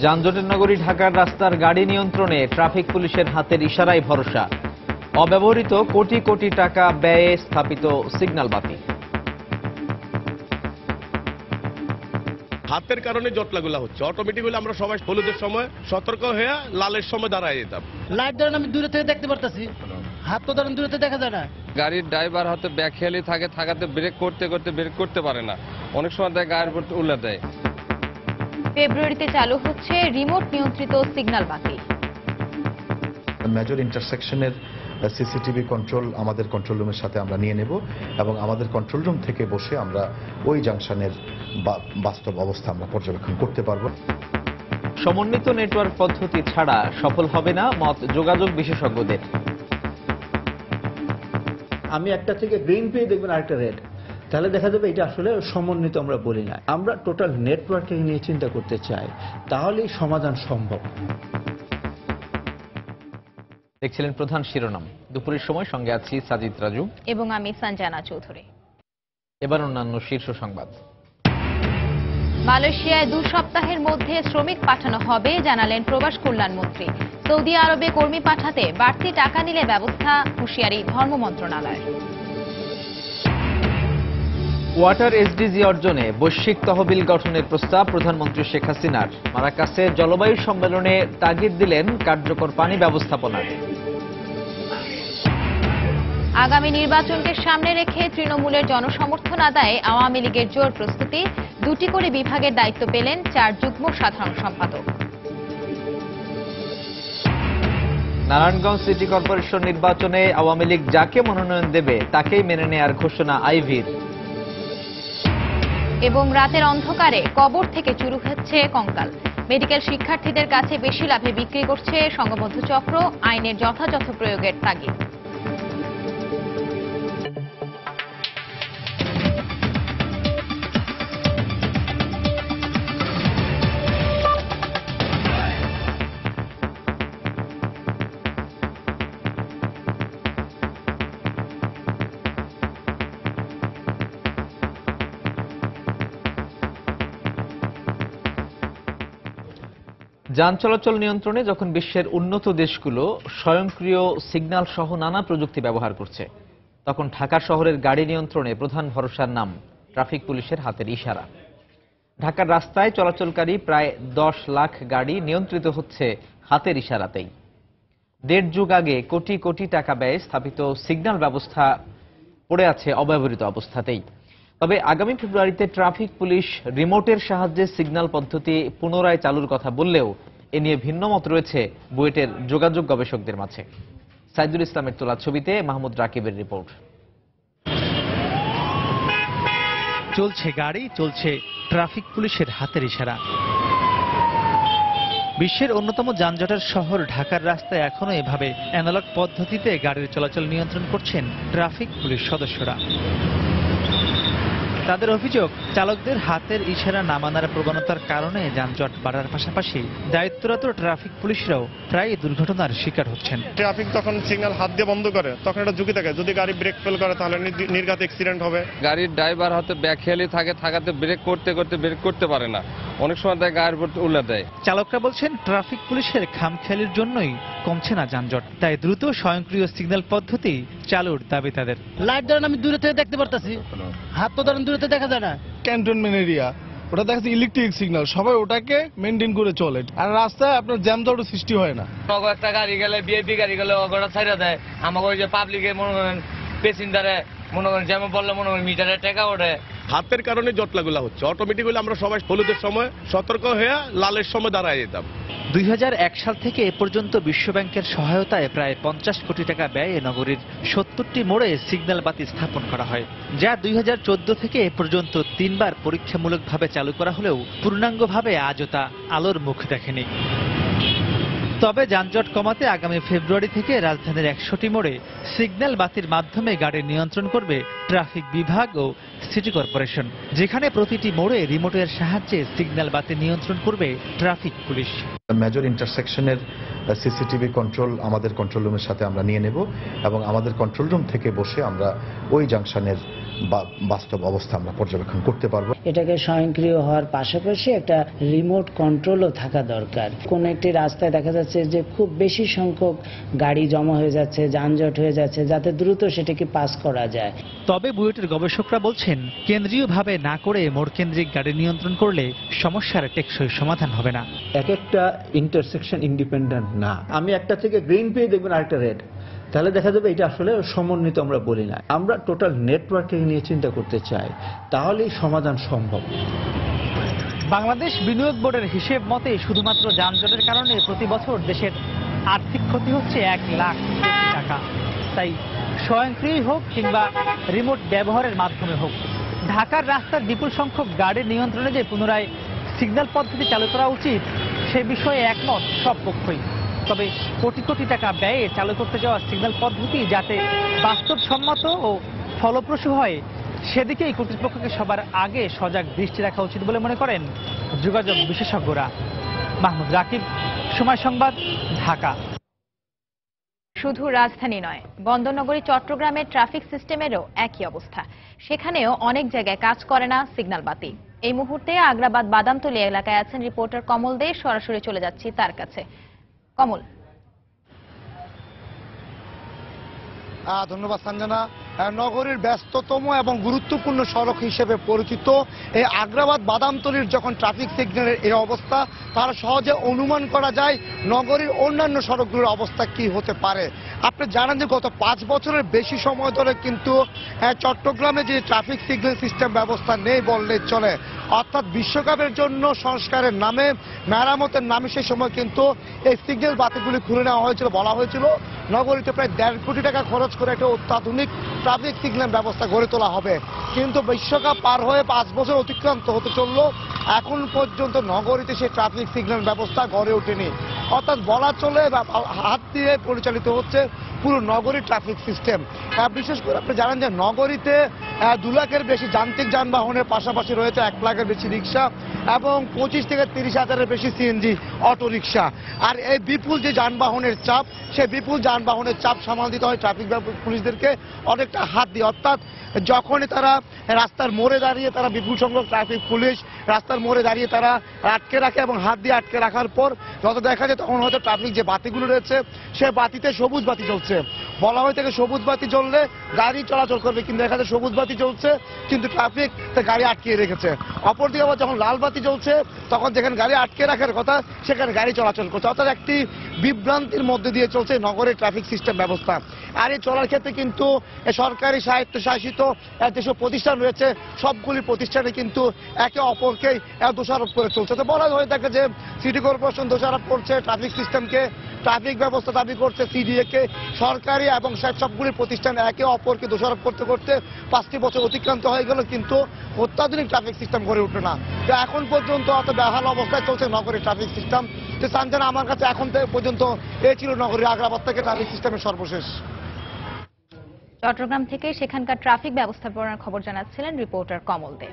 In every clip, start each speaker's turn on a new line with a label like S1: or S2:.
S1: যানজটের নগরী ঢাকার রাস্তার গাড়ি নিয়ন্ত্রণে ট্রাফিক পুলিশের হাতের ইশারায় ভরসা। অব্যবহৃত কোটি কোটি টাকা ব্যয়ে স্থাপিত সিগন্যাল বাতি।
S2: হাতের কারণে জটলাগুলো হচ্ছে। অটোমেটিক্যালি আমরা সবাই হলুদের সময় সতর্ক হয়ে লালের সময় দাঁড়ায় যেতাম।
S3: লাইট ধরেন আমি দূরে থেকে দেখতে পারতাছি, হাত তো ধরেন দূরে থেকে দেখা যায় না।
S4: গাড়ির ড্রাইভার হয়তো ব্যাকহেলি থাকে, থাকাতে ব্রেক করতে করতে ব্রেক করতে পারে না, অনেক সময় দেয় গায়ের উপর উল্লে দেয়।
S5: ফেব্রুয়ারিতে চালু হচ্ছে রিমোট নিয়ন্ত্রিত সিগন্যাল বাতি।
S6: মেজর ইন্টারসেকশনের সিসিটিভি কন্ট্রোল আমাদের কন্ট্রোল রুমের সাথে আমরা নিয়ে নেব এবং আমাদের কন্ট্রোল রুম থেকে বসে আমরা ওই জাংশনের বাস্তব অবস্থা আমরা পর্যবেক্ষণ করতে পারবো।
S1: সমন্বিত নেটওয়ার্ক পদ্ধতি ছাড়া সফল হবে না মত যোগাযোগ বিশেষজ্ঞদের।
S7: আমি একটা থেকে গ্রিন পেয়ে দেখবেন আরেকটা রেড, তাহলে দেখা যাবে এটা আসলে সমন্বিত আমরা বলি না। আমরা টোটাল নেটওয়ার্কিং নিয়ে চিন্তা করতে চাই, তাহলেই সমাধান সম্ভব।
S1: দেখছিলেন প্রধান শিরোনাম। দুপুরের সময় সঙ্গে আছি সাজিদ রাজু
S5: এবং আমি সঞ্জনা চৌধুরী।
S1: এবার অন্যান্য শীর্ষ সংবাদ।
S5: মালয়েশিয়ায় 2 সপ্তাহের মধ্যে শ্রমিক পাঠানো হবে জানালেন প্রবাস কল্যাণ মন্ত্রী। সৌদি আরবে কর্মী পাঠাতে বাড়তি টাকা নিলে ব্যবস্থা, হুঁশিয়ারি ধর্ম মন্ত্রণালয়ের।
S1: ওয়াটার এসডিজি অর্জনে বৈশ্বিক তহবিল গঠনের প্রস্তাব প্রধানমন্ত্রী শেখ হাসিনার। মারাকাসে জলবায়ু সম্মেলনে তাগিদ দিলেন কার্যকর পানি ব্যবস্থাপনার।
S5: আগামী নির্বাচনকে সামনে রেখে তৃণমূলের জনসমর্থন আদায়ে আওয়ামী লীগের জোর প্রস্তুতি। 2টি করে বিভাগের দায়িত্ব পেলেন 4 যুগ্ম সাধারণ সম্পাদক।
S1: নারায়ণগঞ্জ সিটি কর্পোরেশন নির্বাচনে আওয়ামী লীগ যাকে মনোনয়ন দেবে তাকেই মেনে নেয়ার ঘোষণা আইভীর।
S5: এবং রাতের অন্ধকারে কবর থেকে চুরি হচ্ছে কঙ্কাল। মেডিকেল শিক্ষার্থীদের কাছে বেশি লাভে বিক্রি করছে সংঘবদ্ধ চক্র, আইনের যথাযথ প্রয়োগের তাগিদ।
S1: যান চলাচল নিয়ন্ত্রণে যখন বিশ্বের উন্নত দেশগুলো স্বয়ংক্রিয় সিগন্যাল সহ নানা প্রযুক্তি ব্যবহার করছে, তখন ঢাকা শহরের গাড়ি নিয়ন্ত্রণে প্রধান ভরসার নাম ট্রাফিক পুলিশের হাতের ইশারা। ঢাকার রাস্তায় চলাচলকারী প্রায় 10 লাখ গাড়ি নিয়ন্ত্রিত হচ্ছে হাতের ইশারাতেই। 1.5 যুগ আগে কোটি কোটি টাকা ব্যয়ে স্থাপিত সিগন্যাল ব্যবস্থা পড়ে আছে অব্যবহৃত অবস্থাতেই। তবে আগামী ফেব্রুয়ারিতে ট্রাফিক পুলিশ রিমোটের সাহায্যে সিগন্যাল পদ্ধতি পুনরায় চালুর কথা বললেও এ নিয়ে ভিন্ন মত রয়েছে বুয়েটের যোগাযোগ গবেষকদের মাঝে। সাইদুল ইসলামের তোলা ছবিতে মাহমুদ রাকিবের রিপোর্ট।
S8: চলছে গাড়ি, চলছে ট্রাফিক পুলিশের হাতের ইশারা। বিশ্বের অন্যতম যানজটের শহর ঢাকার রাস্তায় এখনো এভাবে অ্যানালগ পদ্ধতিতে গাড়ির চলাচল নিয়ন্ত্রণ করছেন ট্রাফিক পুলিশ সদস্যরা। তাদের অভিযোগ, চালকদের হাতের ইশারা না মানার প্রবণতার কারণে যানজট বাড়ার পাশাপাশি দায়িত্বরত ট্রাফিক পুলিশরাও প্রায় দুর্ঘটনার শিকার হচ্ছেন।
S9: ট্রাফিক তখন সিগন্যাল হাত দিয়ে বন্ধ করে, তখন একটা ঝুঁকি থাকে, যদি গাড়ি ব্রেক ফেল করে তাহলে নির্ঘাত অ্যাক্সিডেন্ট হবে।
S4: গাড়ির ড্রাইভার হয়তো ব্যাকহেলি থাকে, থাকাতে ব্রেক করতে করতে ব্রেক করতে পারে না, অনেক সময় দেয় গায়ের উপর উল্লে দেয়।
S8: চালকরা বলছেন ট্রাফিক পুলিশের খামখেয়ালির জন্যই কমছে না যানজট, তাই দ্রুত স্বয়ংক্রিয় সিগন্যাল পদ্ধতি চালুর দাবি তাদের।
S3: লাইট ধরেন আমি দূরে থেকে দেখতে পারতাছি, হাত তো ধরেন দূরে থেকে দেখা যায় না।
S10: ক্যান্টনমেন্ট এরিয়া, ওটা দেখা যাচ্ছে ইলেকট্রিক সিগন্যাল, সবাই ওটাকে মেনটেন করে চলে, আর রাস্তায় আপনার জ্যাম জটের সৃষ্টি হয় না।
S11: একটা গাড়ি গেলে বিআইপি গাড়ি গেলে ওটা ছাইড়া দেয়, আমাকে ওই যে পাবলিকে মনে করেন প্যাসেঞ্জারে মনে করেন যেমন বললে মনে করেন মিটারে টাকা ওঠে।
S2: হাতের কারণে জটলাগুলো হচ্ছে। অটোমেটিক্যালি আমরা সবাই হলুদের সময় সতর্ক হয়ে লালের সময় দাঁড়ায় যেতাম।
S8: 2001 সাল থেকে এ পর্যন্ত বিশ্বব্যাংকের সহায়তায় প্রায় 50 কোটি টাকা ব্যয়ে নগরীর 70টি মোড়ে সিগন্যাল বাতি স্থাপন করা হয়, যা 2014 থেকে এ পর্যন্ত 3 বার পরীক্ষামূলকভাবে চালু করা হলেও পূর্ণাঙ্গভাবে আজও তা আলোর মুখ দেখেনি। তবে যানজট কমাতে আগামী ফেব্রুয়ারি থেকে রাজধানীর 100টি মোড়ে সিগন্যাল বাতির মাধ্যমে গাড়ি নিয়ন্ত্রণ করবে ট্রাফিক বিভাগ ও সিটি কর্পোরেশন, যেখানে প্রতিটি মোড়ে রিমোটের সাহায্যে সিগন্যাল বাতি নিয়ন্ত্রণ করবে ট্রাফিক পুলিশ।
S6: মেজর ইন্টারসেকশনের সিসিটিভি কন্ট্রোল আমাদের কন্ট্রোল রুমের সাথে আমরা নিয়ে নেব এবং আমাদের কন্ট্রোল রুম থেকে বসে আমরা ওই জাংশনের বাস্তব অবস্থা আমরা পর্যবেক্ষণ করতে পারবো।
S12: এটাকে স্বয়ংক্রিয় হওয়ার পাশাপাশি একটা রিমোট কন্ট্রোলও থাকা দরকার। কোন একটি রাস্তায় দেখা যাচ্ছে যে খুব বেশি সংখ্যক গাড়ি জমা হয়ে যাচ্ছে, যানজট হয়ে যাচ্ছে, যাতে দ্রুত সেটাকে পাস করা যায়।
S8: তবে বুয়েটের গবেষকরা বলছেন, কেন্দ্রীয়ভাবে না করে মোড়কেন্দ্রিক গাড়ি নিয়ন্ত্রণ করলে সমস্যার টেকসই সমাধান হবে না।
S7: এক একটা ইন্টারসেকশন ইন্ডিপেন্ডেন্ট না। আমি একটা থেকে গ্রিন পেয়ে দেখবেন আরেকটা রেড, তাহলে দেখা যাবে এটা আসলে সমন্বিত আমরা বলি না। আমরা টোটাল নেটওয়ার্কিং নিয়ে চিন্তা করতে চাই, তাহলেই সমাধান সম্ভব।
S8: বাংলাদেশ বিনিয়োগ বোর্ডের হিসেব মতে শুধুমাত্র যানজটের কারণে প্রতি বছর দেশের আর্থিক ক্ষতি হচ্ছে 1 লাখ কোটি টাকা। তাই স্বয়ংক্রিয় হোক কিংবা রিমোট ব্যবহারের মাধ্যমে হোক, ঢাকার রাস্তার বিপুল সংখ্যক গাড়ি নিয়ন্ত্রণে যে পুনরায় সিগন্যাল পদ্ধতি চালু করা উচিত, সে বিষয়ে একমত সব পক্ষই। তবে কোটি কোটি টাকা ব্যয়ে চালু করতে যাওয়া সিগন্যাল পদ্ধতি যাতে বাস্তবসম্মত ও ফলপ্রসূ হয়, সেদিকেই কর্তৃপক্ষকে সবার আগে সজাগ দৃষ্টি রাখা উচিত বলে মনে করেন যোগাযোগ বিশেষজ্ঞরা। মাহমুদ রাকিব, সময় সংবাদ, ঢাকা।
S5: শুধু রাজধানী নয়, বন্দরনগরী চট্টগ্রামের ট্রাফিক সিস্টেমেরও একই অবস্থা। সেখানেও অনেক জায়গায় কাজ করে না সিগন্যাল বাতি। এই মুহূর্তে আগ্রাবাদ বাদামতলী এলাকায় আছেন রিপোর্টার কমল দে। সরাসরি চলে যাচ্ছি তার কাছে। কমল।
S13: ধন্যবাদ সঞ্জনা। নগরীর ব্যস্ততম এবং গুরুত্বপূর্ণ সড়ক হিসেবে পরিচিত এই আগ্রাবাদ বাদামতলীর যখন ট্রাফিক সিগন্যালের এই অবস্থা, তার সহজে অনুমান করা যায় নগরীর অন্যান্য সড়কগুলোর অবস্থা কি হতে পারে। আপনি জানেন যে গত 5 বছরের বেশি সময় ধরে কিন্তু চট্টগ্রামে যে ট্রাফিক সিগন্যাল সিস্টেম ব্যবস্থা নেই বললেই চলে। অর্থাৎ বিশ্বকাপের জন্য সংস্কারের নামে, মেরামতের নামে সেই সময় কিন্তু এই সিগন্যাল বাতিগুলি খুলে নেওয়া হয়েছিল। বলা হয়েছিল নগরীতে প্রায় 1.5 কোটি টাকা খরচ করে একটা অত্যাধুনিক ট্রাফিক সিগন্যাল ব্যবস্থা গড়ে তোলা হবে। কিন্তু বিশ্বকাপ পার হয়ে 5 বছর অতিক্রান্ত হতে চললো, এখন পর্যন্ত নগরীতে সেই ট্রাফিক সিগন্যাল ব্যবস্থা গড়ে ওঠেনি। অর্থাৎ বলা চলে হাত দিয়ে পরিচালিত হচ্ছে পুরো নগরীর ট্রাফিক সিস্টেম। বিশেষ করে আপনি জানেন যে নগরীতে 2 লাখের বেশি যান্ত্রিক যানবাহনের পাশাপাশি রয়েছে 1 লাখের বেশি রিক্সা এবং 25 থেকে 30 হাজারের বেশি সিএনজি অটো রিক্সা। আর এই বিপুল যে যানবাহনের চাপ, সেই বিপুল যানবাহনের চাপ সামাল দিতে হয় ট্রাফিক পুলিশদেরকে অনেকটা হাত দিয়ে। অর্থাৎ যখনই তারা রাস্তার মোড়ে দাঁড়িয়ে, তারা বিপুল সংখ্যক ট্রাফিক পুলিশ রাস্তার মোড়ে দাঁড়িয়ে তারা আটকে রাখে এবং হাত দিয়ে আটকে রাখার পর যত দেখা যায় তখন হয়তো ট্রাফিক যে বাতিগুলো রয়েছে সে বাতিতে সবুজ বাতি জ্বলছে। বলা হয়ে থাকে সবুজ বাতি জ্বললে গাড়ি চলাচল করবে, কিন্তু দেখা যায় সবুজ বাতি জ্বলছে কিন্তু ট্রাফিক গাড়ি আটকিয়ে রেখেছে। অপরদিকে আবার যখন লাল বাতি জ্বলছে তখন যেখানে গাড়ি আটকে রাখার কথা সেখানে গাড়ি চলাচল করছে। অর্থাৎ একটি বিভ্রান্তির মধ্যে দিয়ে চলছে নগরের ট্রাফিক সিস্টেম ব্যবস্থা। আর এই চলার ক্ষেত্রে কিন্তু সরকারি স্বায়ত্তশাসিত যেসব প্রতিষ্ঠান রয়েছে সবগুলি প্রতিষ্ঠানে কিন্তু একে অপরকে দোষারোপ করে চলছে। তো বলা হয়ে থাকে যে সিটি কর্পোরেশন দোষারোপ করছে ট্রাফিক সিস্টেমকে, ট্রাফিক ব্যবস্থা দাবি করছে সিডিএ কে, সরকারি এবং সবগুলি প্রতিষ্ঠান একে অপরকে দোষারোপ করতে করতে 5টি বছর অতিক্রান্ত হয়ে গেল, কিন্তু অত্যাধুনিক ট্রাফিক সিস্টেম গড়ে উঠে না। তো এখন পর্যন্ত অত বেহাল অবস্থায় চলছে নগরীর ট্রাফিক সিস্টেম। তো সঞ্জনা, আমার কাছে এখন পর্যন্ত এই ছিল নগরীর আগ্রাবাদ থেকে ট্রাফিক সিস্টেমের সর্বশেষ।
S5: চট্টগ্রাম থেকে সেখানকার ট্রাফিক ব্যবস্থাপনার খবর জানাচ্ছিলেন রিপোর্টার কমল দে।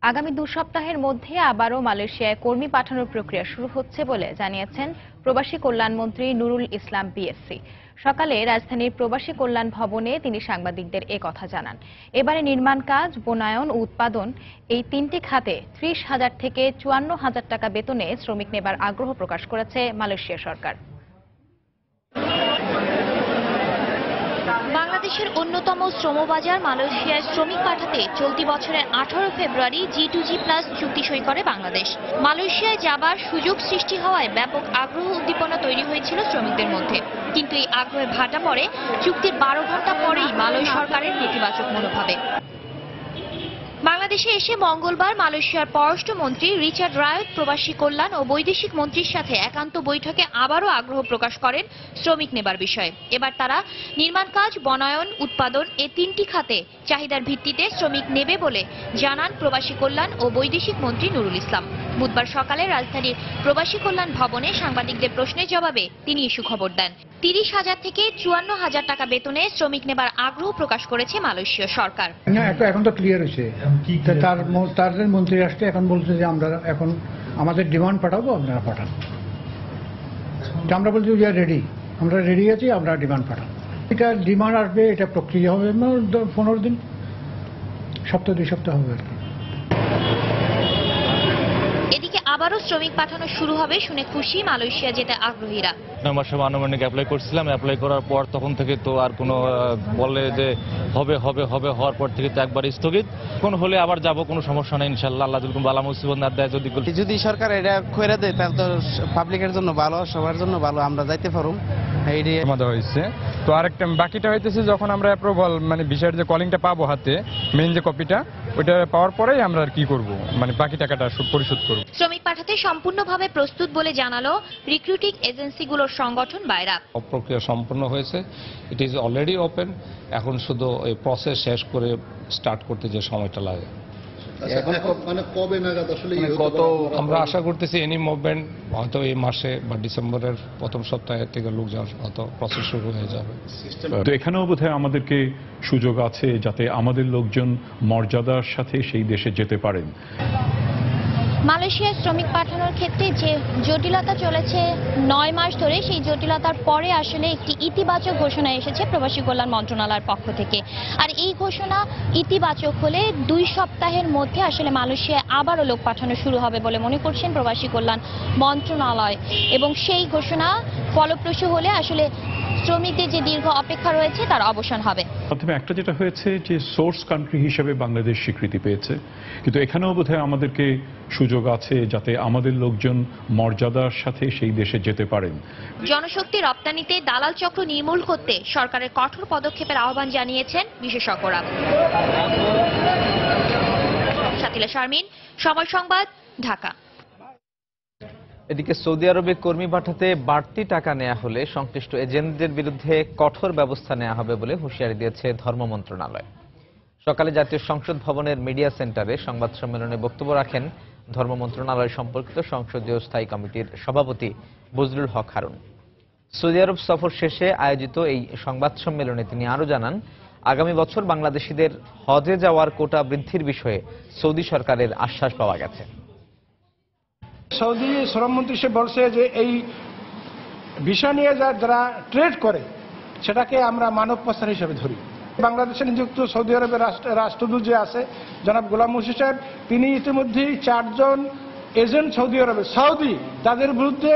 S5: আগামী 2 সপ্তাহের মধ্যে আবারও মালয়েশিয়ায় কর্মী পাঠানোর প্রক্রিয়া শুরু হচ্ছে বলে জানিয়েছেন প্রবাসী কল্যাণমন্ত্রী নুরুল ইসলাম বিএসসি। সকালে রাজধানীর প্রবাসী কল্যাণ ভবনে তিনি সাংবাদিকদের কথা জানান। এবারে নির্মাণ কাজ, বনায়ন ও উৎপাদন এই 3টি খাতে 30,000 থেকে 54,000 টাকা বেতনে শ্রমিক নেবার আগ্রহ প্রকাশ করেছে মালয়েশিয়া সরকার।
S14: বাংলাদেশের অন্যতম শ্রমবাজার মালয়েশিয়ায় শ্রমিক পাঠাতে চলতি বছরের 18 ফেব্রুয়ারি G2G+ চুক্তি সই করে বাংলাদেশ। মালয়েশিয়ায় যাবার সুযোগ সৃষ্টি হওয়ায় ব্যাপক আগ্রহ উদ্দীপনা তৈরি হয়েছিল শ্রমিকদের মধ্যে। কিন্তু এই আগ্রহে ভাটা পড়ে চুক্তির 12 ঘন্টা পরেই মালয় সরকারের নেতিবাচক মনোভাবে। বাংলাদেশে এসে মঙ্গলবার মালয়েশিয়ার পররাষ্ট্রমন্ত্রী রিচার্ড রায়ত প্রবাসী কল্যাণ ও বৈদেশিক মন্ত্রীর সাথে একান্ত বৈঠকে আবারও আগ্রহ প্রকাশ করেন শ্রমিক নেবার বিষয়ে। এবার তারা নির্মাণ কাজ, বনায়ন, উৎপাদন এই 3টি খাতে চাহিদার ভিত্তিতে শ্রমিক নেবে বলে জানান প্রবাসী কল্যাণ ও বৈদেশিক মন্ত্রী নুরুল ইসলাম। বুধবার সকালে রাজধানীর প্রবাসী কল্যাণ ভবনে সাংবাদিকদের প্রশ্নের জবাবে তিনি এই সুখবর দেন। 30,000 থেকে 54,000 টাকা বেতনে শ্রমিক নেবার আগ্রহ প্রকাশ করেছে মালয়েশিয়া সরকার।
S15: এখন তো ক্লিয়ার হয়েছে, তাদের মন্ত্রী রাষ্ট্রে এখন বলছে যে আমরা এখন আমাদের ডিমান্ড পাঠাবো, আপনারা পাঠান। আমরা বলছি উই আর রেডি, আমরা রেডি আছি, আমরা ডিমান্ড পাঠাবো। এটা ডিমান্ড আসবে, এটা প্রক্রিয়া হবে 15 দিন। সপ্তাহ 2 সপ্তাহ হবে আর কি।
S14: এদিকে আবারও শ্রমিক পাঠানো শুরু হবে শুনে খুশি মালয়েশিয়া যেতে আগ্রহীরা।
S16: মাসে আনুমানিক অ্যাপ্লাই করছিলাম, অ্যাপ্লাই করার পর তখন থেকে তো আর কোনো বলে যে হবে হবে হবে হওয়ার পর থেকে তো একবার স্থগিত। কোন হলে আবার যাব, কোনো সমস্যা নেই ইনশাআল্লাহ। আল্লাহ যুল বালা মুসিবত না দেয়, যদি
S17: সরকার এটা কইরা দেয় তাহলে তো পাবলিকের জন্য ভালো, সবার জন্য ভালো, আমরা যাইতে পারুম। এইটাই
S18: আমাদের হয়েছে। তো আরেকটা বাকিটা হইতেছে যখন আমরা অ্যাপ্রুভাল মানে ভিসার যে কলিংটা পাবো হাতে, মেইন যে কপিটা, ওইটা পাওয়ার পরেই আমরা আর কি করব, মানে বাকি টাকাটা পরিশোধ করব।
S14: শ্রমিক পাঠাতে সম্পূর্ণভাবে প্রস্তুত বলে জানালো রিক্রুটিং এজেন্সিগুলোর সংগঠন বায়রাক।
S4: প্রক্রিয়া সম্পন্ন হয়েছে, ইট ইজ অলরেডি ওপেন। এখন শুধু এই প্রসেস শেষ করে স্টার্ট করতে যে সময়টা লাগে,
S6: এখন মানে কবে নাগাদ আসলে
S4: আমরা আশা করতেছি এনি মুভমেন্ট হয়তো এই মাসে বা ডিসেম্বরের প্রথম সপ্তাহে থেকে লোক যাওয়ার হয়তো প্রসেস শুরু হয়ে যাবে।
S19: তো এখানেও বোধহয় আমাদেরকে সুযোগ আছে যাতে আমাদের লোকজন মর্যাদার সাথে সেই দেশে যেতে পারেন।
S20: মালয়েশিয়ায় শ্রমিক পাঠানোর ক্ষেত্রে যে জটিলতা চলেছে 9 মাস ধরে, সেই জটিলতার পরে আসলে একটি ইতিবাচক ঘোষণা এসেছে প্রবাসী কল্যাণ মন্ত্রণালয়ের পক্ষ থেকে। আর এই ঘোষণা ইতিবাচক হলে 2 সপ্তাহের মধ্যে আসলে মালয়েশিয়ায় আবারও লোক পাঠানো শুরু হবে বলে মনে করছেন প্রবাসী কল্যাণ মন্ত্রণালয়। এবং সেই ঘোষণা ফলপ্রসূ হলে আসলে শ্রমিকদের যে দীর্ঘ অপেক্ষা রয়েছে তার অবসান হবে।
S19: প্রথমে একটা যেটা হয়েছে যে সোর্স কান্ট্রি হিসেবে বাংলাদেশ স্বীকৃতি পেয়েছে, কিন্তু এখানেও বোধহয় আমাদেরকে সুযোগ আছে যাতে আমাদের লোকজন মর্যাদার সাথে সেই দেশে যেতে পারেন।
S14: জনশক্তি রপ্তানিতে দালাল চক্র নির্মূল করতে সরকারের কঠোর পদক্ষেপের আহ্বান জানিয়েছেন বিশেষজ্ঞরা। শাতিলা শারমিন, সময় সংবাদ, ঢাকা।
S1: এদিকে সৌদি আরবে কর্মী পাঠাতে বাড়তি টাকা নেওয়া হলে সংশ্লিষ্ট এজেন্টদের বিরুদ্ধে কঠোর ব্যবস্থা নেওয়া হবে বলে হুঁশিয়ারি দিয়েছে ধর্ম মন্ত্রণালয়। সকালে জাতীয় সংসদ ভবনের মিডিয়া সেন্টারে সংবাদ সম্মেলনে বক্তব্য রাখেন ধর্ম মন্ত্রণালয় সম্পর্কিত সংসদীয় স্থায়ী কমিটির সভাপতি বজলুল হক হারুন। সৌদি আরব সফর শেষে আয়োজিত এই সংবাদ সম্মেলনে তিনি আরও জানান, আগামী বছর বাংলাদেশিদের হজে যাওয়ার কোটা বৃদ্ধির বিষয়ে সৌদি সরকারের আশ্বাস পাওয়া গেছে।
S21: সৌদি শ্রমমন্ত্রী সে বলছে যে এই বিষয় নিয়ে যারা ট্রেড করে সেটাকে আমরা মানব পাচার হিসেবে ধরি। বাংলাদেশে নিযুক্ত সৌদি আরবের রাষ্ট্রদূত যে আছে জনাব গোলাম মুর্শিদ সাহেব, তিনি ইতিমধ্যেই 4 জন এজেন্ট সৌদি আরবে তাদের বিরুদ্ধে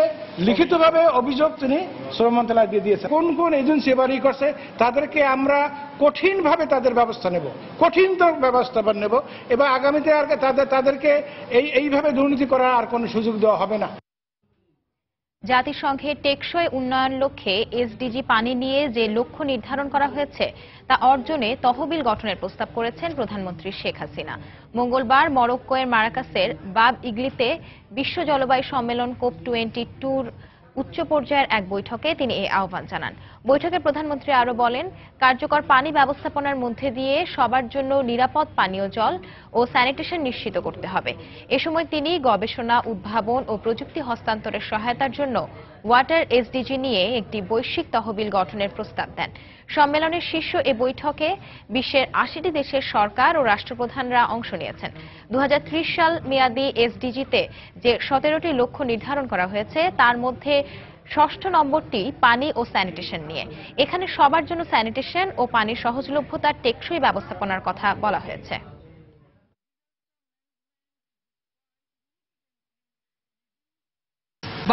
S21: লিখিতভাবে অভিযোগ তিনি শ্রম মন্ত্রণালয় দিয়ে দিয়েছে। কোন কোন এজেন্সি এবার করছে তাদেরকে আমরা কঠিনভাবে তাদের ব্যবস্থা নেব, কঠিন ব্যবস্থা নেব এবং আগামীতে আর তাদেরকে এইভাবে দুর্নীতি করার আর কোনো সুযোগ দেওয়া হবে না।
S5: জাতিসংঘের টেকসই উন্নয়ন লক্ষ্যে এসডিজি পানি নিয়ে যে লক্ষ্য নির্ধারণ করা হয়েছে তা অর্জনে তহবিল গঠনের প্রস্তাব করেছেন প্রধানমন্ত্রী শেখ হাসিনা। মঙ্গলবার মরক্কোয়ের মারাকাসের বাব ইগলিতে বিশ্ব জলবায়ু সম্মেলন COP22 উচ্চ পর্যায়ের এক বৈঠকে তিনি এই আহ্বান জানান। বৈঠকে প্রধানমন্ত্রী আরও বলেন, কার্যকর পানি ব্যবস্থাপনার মধ্যে দিয়ে সবার জন্য নিরাপদ পানীয় জল ও স্যানিটেশন নিশ্চিত করতে হবে। এ সময় তিনি গবেষণা, উদ্ভাবন ও প্রযুক্তি হস্তান্তরের সহায়তার জন্য ওয়াটার এসডিজি নিয়ে একটি বৈশ্বিক তহবিল গঠনের প্রস্তাব দেন। সম্মেলনের শীর্ষ এ বৈঠকে বিশ্বের 80টি দেশের সরকার ও রাষ্ট্রপ্রধানরা অংশ নিয়েছেন। 2030 সাল মেয়াদী এসডিজিতে যে 17টি লক্ষ্য নির্ধারণ করা হয়েছে তার মধ্যে 6ষ্ঠ নম্বরটি পানি ও স্যানিটেশন নিয়ে। এখানে সবার জন্য স্যানিটেশন ও পানির সহজলভ্যতার টেকসই ব্যবস্থাপনার কথা বলা হয়েছে।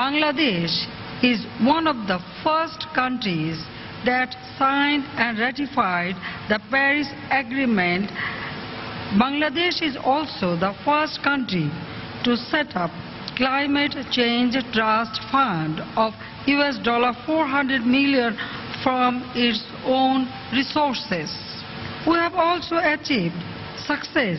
S22: Bangladesh is one of the first countries that signed and ratified the Paris Agreement. Bangladesh is also the first country to set up Climate Change Trust Fund of $400 million from its own resources. We have also achieved success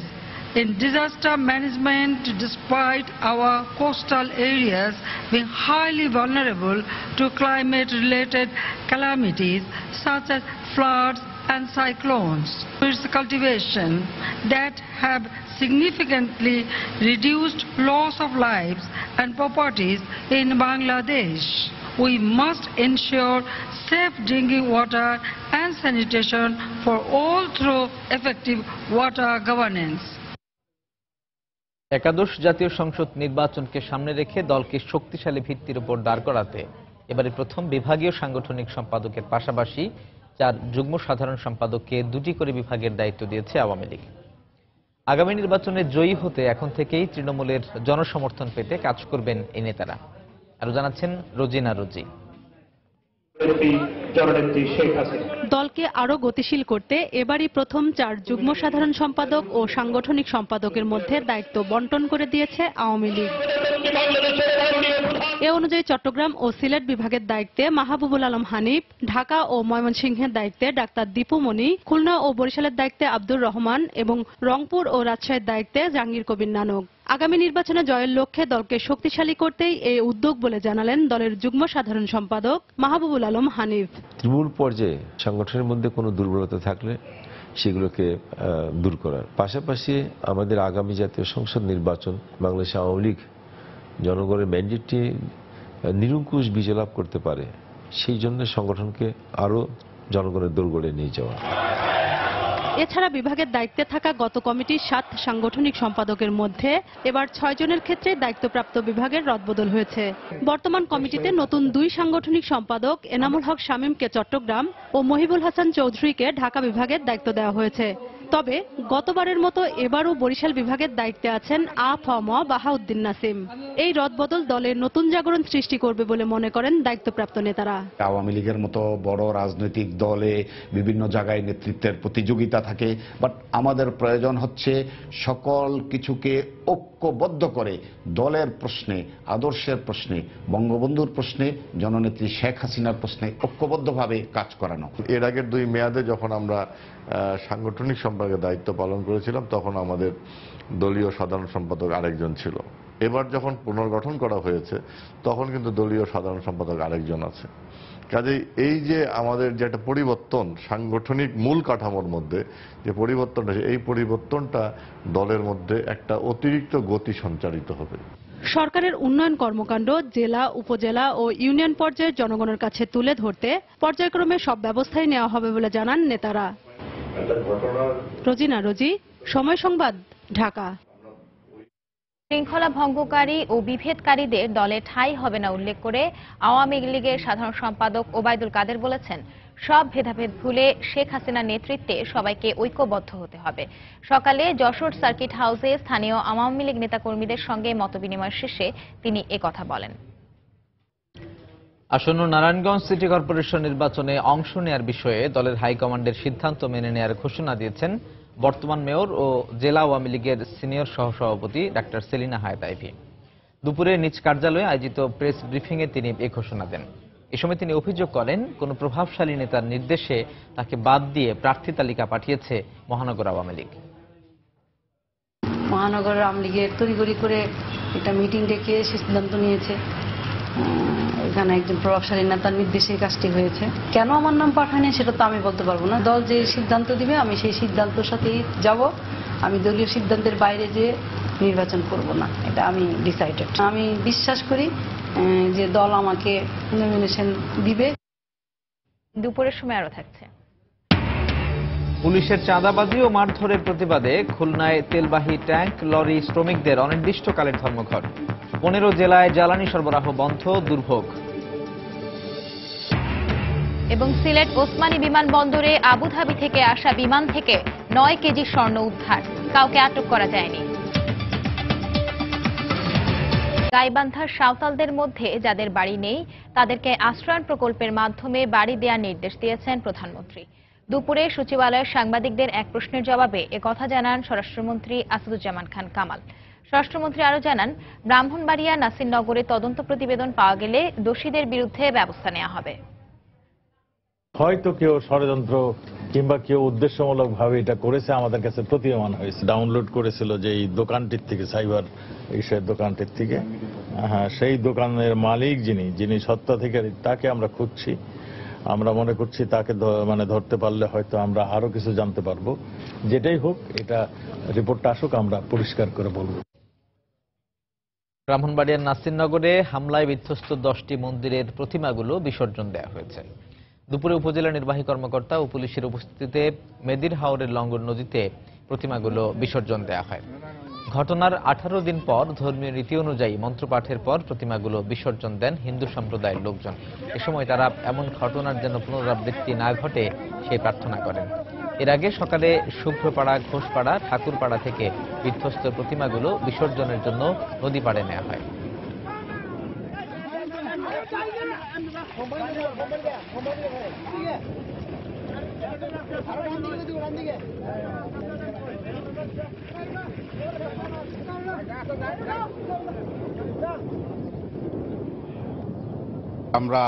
S22: in disaster management despite our coastal areas being highly vulnerable to climate-related calamities such as floods and cyclones. It's cultivation that have significantly reduced loss of lives and properties in Bangladesh. We must ensure safe drinking water and sanitation for all through effective water governance.
S1: একাদশ জাতীয় সংসদ নির্বাচনকে সামনে রেখে দলকে শক্তিশালী ভিত্তির উপর দাঁড় করাতে এবারে প্রথম বিভাগীয় সাংগঠনিক সম্পাদকের পাশাপাশি 4 যুগ্ম সাধারণ সম্পাদককে 2টি করে বিভাগের দায়িত্ব দিয়েছে আওয়ামী লীগ। আগামী নির্বাচনে জয়ী হতে এখন থেকেই তৃণমূলের জনসমর্থন পেতে কাজ করবেন এই নেতারা। আরো জানাচ্ছেন রোজিনা রোজি।
S3: দলকে আরো গতিশীল করতে এবারই প্রথম 4 যুগ্ম সাধারণ সম্পাদক ও সাংগঠনিক সম্পাদকের মধ্যে দায়িত্ব বন্টন করে দিয়েছে আওয়ামী লীগ। এ অনুযায়ী চট্টগ্রাম ও সিলেট বিভাগের দায়িত্বে মাহবুবুল আলম হানিফ, ঢাকা ও ময়মনসিংহের দায়িত্বে ডাক্তার দীপু মনি, খুলনা ও বরিশালের দায়িত্বে আব্দুর রহমান এবং রংপুর ও রাজশাহীর দায়িত্বে জাহাঙ্গীর কবির নানক। আগামী নির্বাচনে জয়ের লক্ষ্যে দলকে শক্তিশালী করতেই এই উদ্যোগ বলে জানালেন দলের যুগ্ম সাধারণ সম্পাদক মাহবুবুল আলম হানিফ।
S9: তৃণমূল পর্যায়ে সংগঠনের মধ্যে কোনো দুর্বলতা থাকলে সেগুলোকে দূর করার পাশাপাশি আমাদের আগামী জাতীয় সংসদ নির্বাচন বাংলাদেশ আওয়ামী লীগ জনগণের ম্যান্ডেটটি নিরঙ্কুশ বিজয় লাভ করতে পারে, সেই জন্য সংগঠনকে আরো জনগণের দোরগোড়ে নিয়ে যাওয়া।
S3: এছাড়া বিভাগের দায়িত্বে থাকা গত কমিটির 7 সাংগঠনিক সম্পাদকের মধ্যে এবার 6 জনের ক্ষেত্রে দায়িত্বপ্রাপ্ত বিভাগের রদবদল হয়েছে। বর্তমান কমিটিতে নতুন 2 সাংগঠনিক সম্পাদক এনামুল হক শামীমকে চট্টগ্রাম ও মহিবুল হাসান চৌধুরীকে ঢাকা বিভাগের দায়িত্ব দেওয়া হয়েছে। তবে গতবারের মতো এবারও বরিশাল বিভাগের দায়িত্বে আছেন আ.ফ.ম. বাহাউদ্দিন নাসিম। এই রদবদল দলের নতুন জাগরণ সৃষ্টি করবে বলে মনে করেন দায়িত্বপ্রাপ্ত নেতারা।
S23: আওয়ামী লীগের মতো বড় রাজনৈতিক দলে বিভিন্ন জায়গায় নেতৃত্বের প্রতিযোগিতা থাকে, বাট আমাদের প্রয়োজন হচ্ছে সকল কিছুকে ঐক্যবদ্ধ করে দলের প্রশ্নে, আদর্শের প্রশ্নে, বঙ্গবন্ধুর প্রশ্নে, জননেত্রী শেখ হাসিনার প্রশ্নে ঐক্যবদ্ধভাবে কাজ করানো।
S6: এর আগের 2 মেয়াদে যখন আমরা সাংগঠনিক সম্পাদকের দায়িত্ব পালন করেছিলাম তখন আমাদের দলীয় সাধারণ সম্পাদক আরেকজন ছিল। এবার যখন পুনর্গঠন করা হয়েছে তখন কিন্তু দলীয় সাধারণ সম্পাদক আরেকজন আছে। কাজেই এই যে আমাদের যে একটা পরিবর্তন সাংগঠনিক মূল কাঠামোর মধ্যে যে পরিবর্তনটা, এই পরিবর্তনটা দলের মধ্যে একটা অতিরিক্ত গতি সঞ্চারিত হবে।
S3: সরকারের উন্নয়ন কর্মকাণ্ড জেলা, উপজেলা ও ইউনিয়ন পর্যায়ে জনগণের কাছে তুলে ধরতে পর্যায়ক্রমে সব ব্যবস্থাই নেওয়া হবে বলে জানান নেতারা। রোজিনা রোজি, সময় সংবাদ, ঢাকা।
S5: শৃঙ্খলা ভঙ্গকারী ও বিভেদকারীদের দলে ঠাঁই হবে না উল্লেখ করে আওয়ামী লীগের সাধারণ সম্পাদক ওবায়দুল কাদের বলেছেন, সব ভেদাভেদ ভুলে শেখ হাসিনার নেতৃত্বে সবাইকে ঐক্যবদ্ধ হতে হবে। সকালে যশোর সার্কিট হাউসে স্থানীয় আওয়ামী লীগ নেতাকর্মীদের সঙ্গে মতবিনিময় শেষে তিনি একথা বলেন।
S1: আসন্ন নারায়ণগঞ্জ সিটি কর্পোরেশন নির্বাচনে অংশ নেয়ার বিষয়ে দলের হাইকমান্ডের সিদ্ধান্ত মেনে নেয়ার ঘোষণা দিয়েছেন বর্তমান মেয়র ও জেলা আওয়ামী লীগের সিনিয়র সহসভাপতি ডাক্তার সেলিনা হায়াত আইভী। দুপুরে নিজ কার্যালয়ে আয়োজিত প্রেস ব্রিফিংয়ে তিনি এই ঘোষণা দেন। এ সময় তিনি অভিযোগ করেন, কোনো প্রভাবশালী নেতার নির্দেশে তাকে বাদ দিয়ে প্রার্থী তালিকা পাঠিয়েছে মহানগর আওয়ামী লীগ।
S24: মহানগর আওয়ামী লীগের তড়িঘড়ি করে একটা মিটিং ডেকে সিদ্ধান্ত নিয়েছে, এখানে একজন প্রভাবশালী নেতার নির্দেশে কাজটি হয়েছে। কেন আমার নাম পাঠায়নি সেটা তো আমি বলতে পারবো না। দল যে সিদ্ধান্ত দিবে আমি সেই সিদ্ধান্তের সাথেই যাব। আমি দলীয় সিদ্ধান্তের বাইরে যে নির্বাচন করব না, এটা আমি ডিসাইডেড। আমি বিশ্বাস করি যে দল আমাকে নমিনেশন দিবে।
S5: দুপুরের সময় আরো থাকছে।
S1: পুলিশের চাঁদাবাজি ও মারধরের প্রতিবাদে খুলনায় তেলবাহী ট্যাঙ্ক লরি শ্রমিকদের অনির্দিষ্টকালের ধর্মঘট। 15 জেলায় জ্বালানি সরবরাহ বন্ধ, দুর্ভোগ।
S5: এবং সিলেট ওসমানী বিমানবন্দরে আবুধাবি থেকে আসা বিমান থেকে 9 কেজি স্বর্ণ উদ্ধার, কাউকে আটক করা যায়নি। গাইবান্ধার সাঁওতালদের মধ্যে যাদের বাড়ি নেই তাদেরকে আশ্রয়ণ প্রকল্পের মাধ্যমে বাড়ি দেওয়ার নির্দেশ দিয়েছেন প্রধানমন্ত্রী। দুপুরে সচিবালয়ের সাংবাদিকদের এক প্রশ্নের জবাবে একথা জানান স্বরাষ্ট্রমন্ত্রী আসাদুজ্জামান খান কামাল। স্বরাষ্ট্রমন্ত্রী আরো জানান, ব্রাহ্মণবাড়িয়া নাসিরনগরে তদন্ত প্রতিবেদন পাওয়া গেলে দোষীদের বিরুদ্ধে ব্যবস্থা নেওয়া হবে।
S25: হয়তো কেউ ষড়যন্ত্র কিংবা কেউ উদ্দেশ্যমূলকভাবে এটা করেছে, আমাদের কাছে প্রতীয়মান হয়েছে। ডাউনলোড করেছিল যে এই দোকানটির থেকে, সাইবার ইসের দোকানটির থেকে। হ্যাঁ, সেই দোকানের মালিক যিনি সত্ত্বাধিকারী, তাকে আমরা খুঁজছি। আমরা মনে করছি তাকে ধরতে পারলে হয়তো আমরা আরো কিছু জানতে পারবো। যেটাই হোক, এটা রিপোর্টটা আসুক, আমরা পরিষ্কার করে বলবো।
S1: ব্রাহ্মণবাড়িয়ার নাসিরনগরে হামলায় বিধ্বস্ত 10টি মন্দিরের প্রতিমাগুলো বিসর্জন দেওয়া হয়েছে। দুপুরে উপজেলা নির্বাহী কর্মকর্তা ও পুলিশের উপস্থিতিতে মেদির হাওরের লঙ্গর নদীতে প্রতিমাগুলো বিসর্জন দেওয়া হয়। ঘটনার 18 দিন পর ধর্মীয় রীতি অনুযায়ী মন্ত্রপাঠের পর প্রতিমাগুলো বিসর্জন দেন হিন্দু সম্প্রদায়ের লোকজন। এ সময় তারা এমন ঘটনার যেন পুনরাবৃত্তি না ঘটে সেই প্রার্থনা করেন। এর আগে সকালে শুভ্রপাড়া, ঘোষপাড়া, ঠাকুরপাড়া থেকে বিধ্বস্ত প্রতিমাগুলো বিসর্জনের জন্য নদী পাড়ে নেওয়া হয়।
S2: আমরা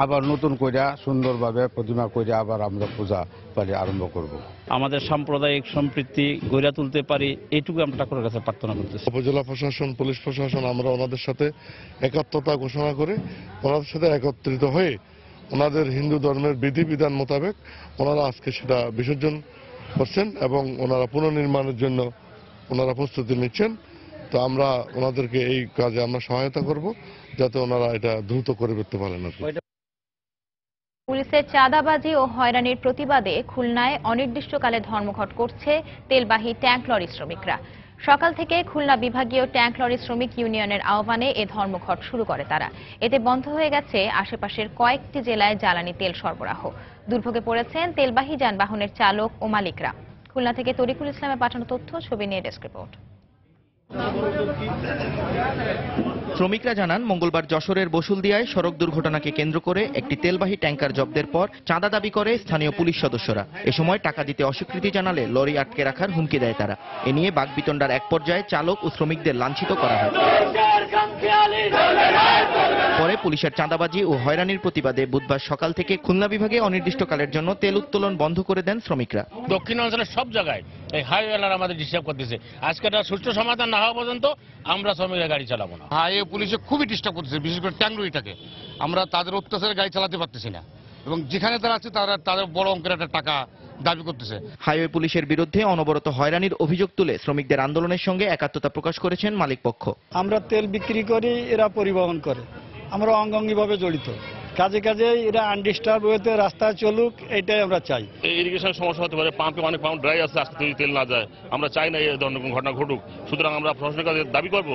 S2: আবার নতুন কইরা সুন্দরভাবে প্রতিমা কইরা আবার আমরা পূজা পালি আরম্ভ করব।
S7: আমাদের সাম্প্রদায়িক সম্প্রীতি গড়ে তুলতে পারি, এইটুকু আমরা ঠাকুরের কাছে প্রার্থনা করতেছি।
S10: উপজেলা প্রশাসন, পুলিশ প্রশাসন আমরা ওনাদের সাথে একাত্মতা ঘোষণা করে ওনাদের সাথে একত্রিত হয়ে ওনাদের হিন্দু ধর্মের বিধিবিধান মোতাবেক ওনারা আজকে সেটা বিসর্জন করছেন এবং ওনারা পুনর্নির্মাণের জন্য ওনারা প্রস্তুতি নিচ্ছেন। তো আমরা ওনাদেরকে এই কাজে আমরা সহায়তা করব যাতে ওনারা এটা দ্রুত করে করতে পারেন।
S5: পুলিশের চাঁদাবাজি ও হয়রানির প্রতিবাদে খুলনায় অনির্দিষ্টকালে ধর্মঘট করছে তেলবাহী ট্যাঙ্ক লরি শ্রমিকরা। সকাল থেকে খুলনা বিভাগীয় ট্যাঙ্ক লরি শ্রমিক ইউনিয়নের আহ্বানে এ ধর্মঘট শুরু করে তারা। এতে বন্ধ হয়ে গেছে আশেপাশের কয়েকটি জেলায় জ্বালানি তেল সরবরাহ। দুর্ভোগে পড়েছেন তেলবাহী যানবাহনের চালক ও মালিকরা। খুলনা থেকে তরিকুল ইসলামের পাঠানো তথ্য, ছবি নিয়ে ডেস্ক রিপোর্ট।
S11: শ্রমিকরা জানান, মঙ্গলবার যশোরের বসুলদিয়ায় সড়ক দুর্ঘটনাকে কেন্দ্র করে একটি তেলবাহী ট্যাঙ্কার জব্দের পর চাঁদা দাবি করে স্থানীয় পুলিশ সদস্যরা। এ সময় টাকা দিতে অস্বীকৃতি জানালে লরি আটকে রাখার হুমকি দেয় তারা। এ নিয়ে বাকবিতণ্ডার এক পর্যায়ে চালক ও শ্রমিকদের লাঞ্ছিত করা হয়। পরে পুলিশের চাঁদাবাজি ও হয়রানির প্রতিবাদে বুধবার সকাল থেকে খুলনা বিভাগে অনির্দিষ্টকালের জন্য তেল উত্তোলন বন্ধ করে দেন শ্রমিকরা।
S12: দক্ষিণাঞ্চলের সব জায়গায় এই হাইওয়েলার আমাদের ডিস্টার্ব করতেছে। আজকে একটা সুষ্ঠু সমাধান না হওয়া পর্যন্ত আমরা শ্রমিকের গাড়ি চালাবো না।
S26: হাইওয়ে পুলিশে খুবই ডিস্টার্ব করতেছে, বিশেষ করে ট্যাঙ্কলরিটাকে। আমরা তাদের অত্যাচারে গাড়ি চালাতে পারতেছি না এবং যেখানে তারা আছে তাদের বড় অঙ্কের একটা টাকা দাবি করতেছে।
S11: হাইওয়ে পুলিশের বিরুদ্ধে অনবরত হয়রানির অভিযোগ তুলে শ্রমিকদের আন্দোলনের সঙ্গে একাত্মতা প্রকাশ করেছেন মালিক পক্ষ।
S27: আমরা তেল বিক্রি করি, এরা পরিবহন করে, আমরা অঙ্গাঙ্গিভাবে জড়িত। কাজে কাজে এরা আনডিস্টার্ব ওয়েতে রাস্তায় চলুক, এটাই আমরা চাই।
S26: ইরিগেশন সমস্যা হতে পারে, পাম্পে অনেক পাম্প ড্রাই আছে, আজকে যদি তেল না যায় আমরা চাই না এই ধরনের ঘটনা ঘটুক। সুতরাং আমরা প্রশাসনের কাছে দাবি করব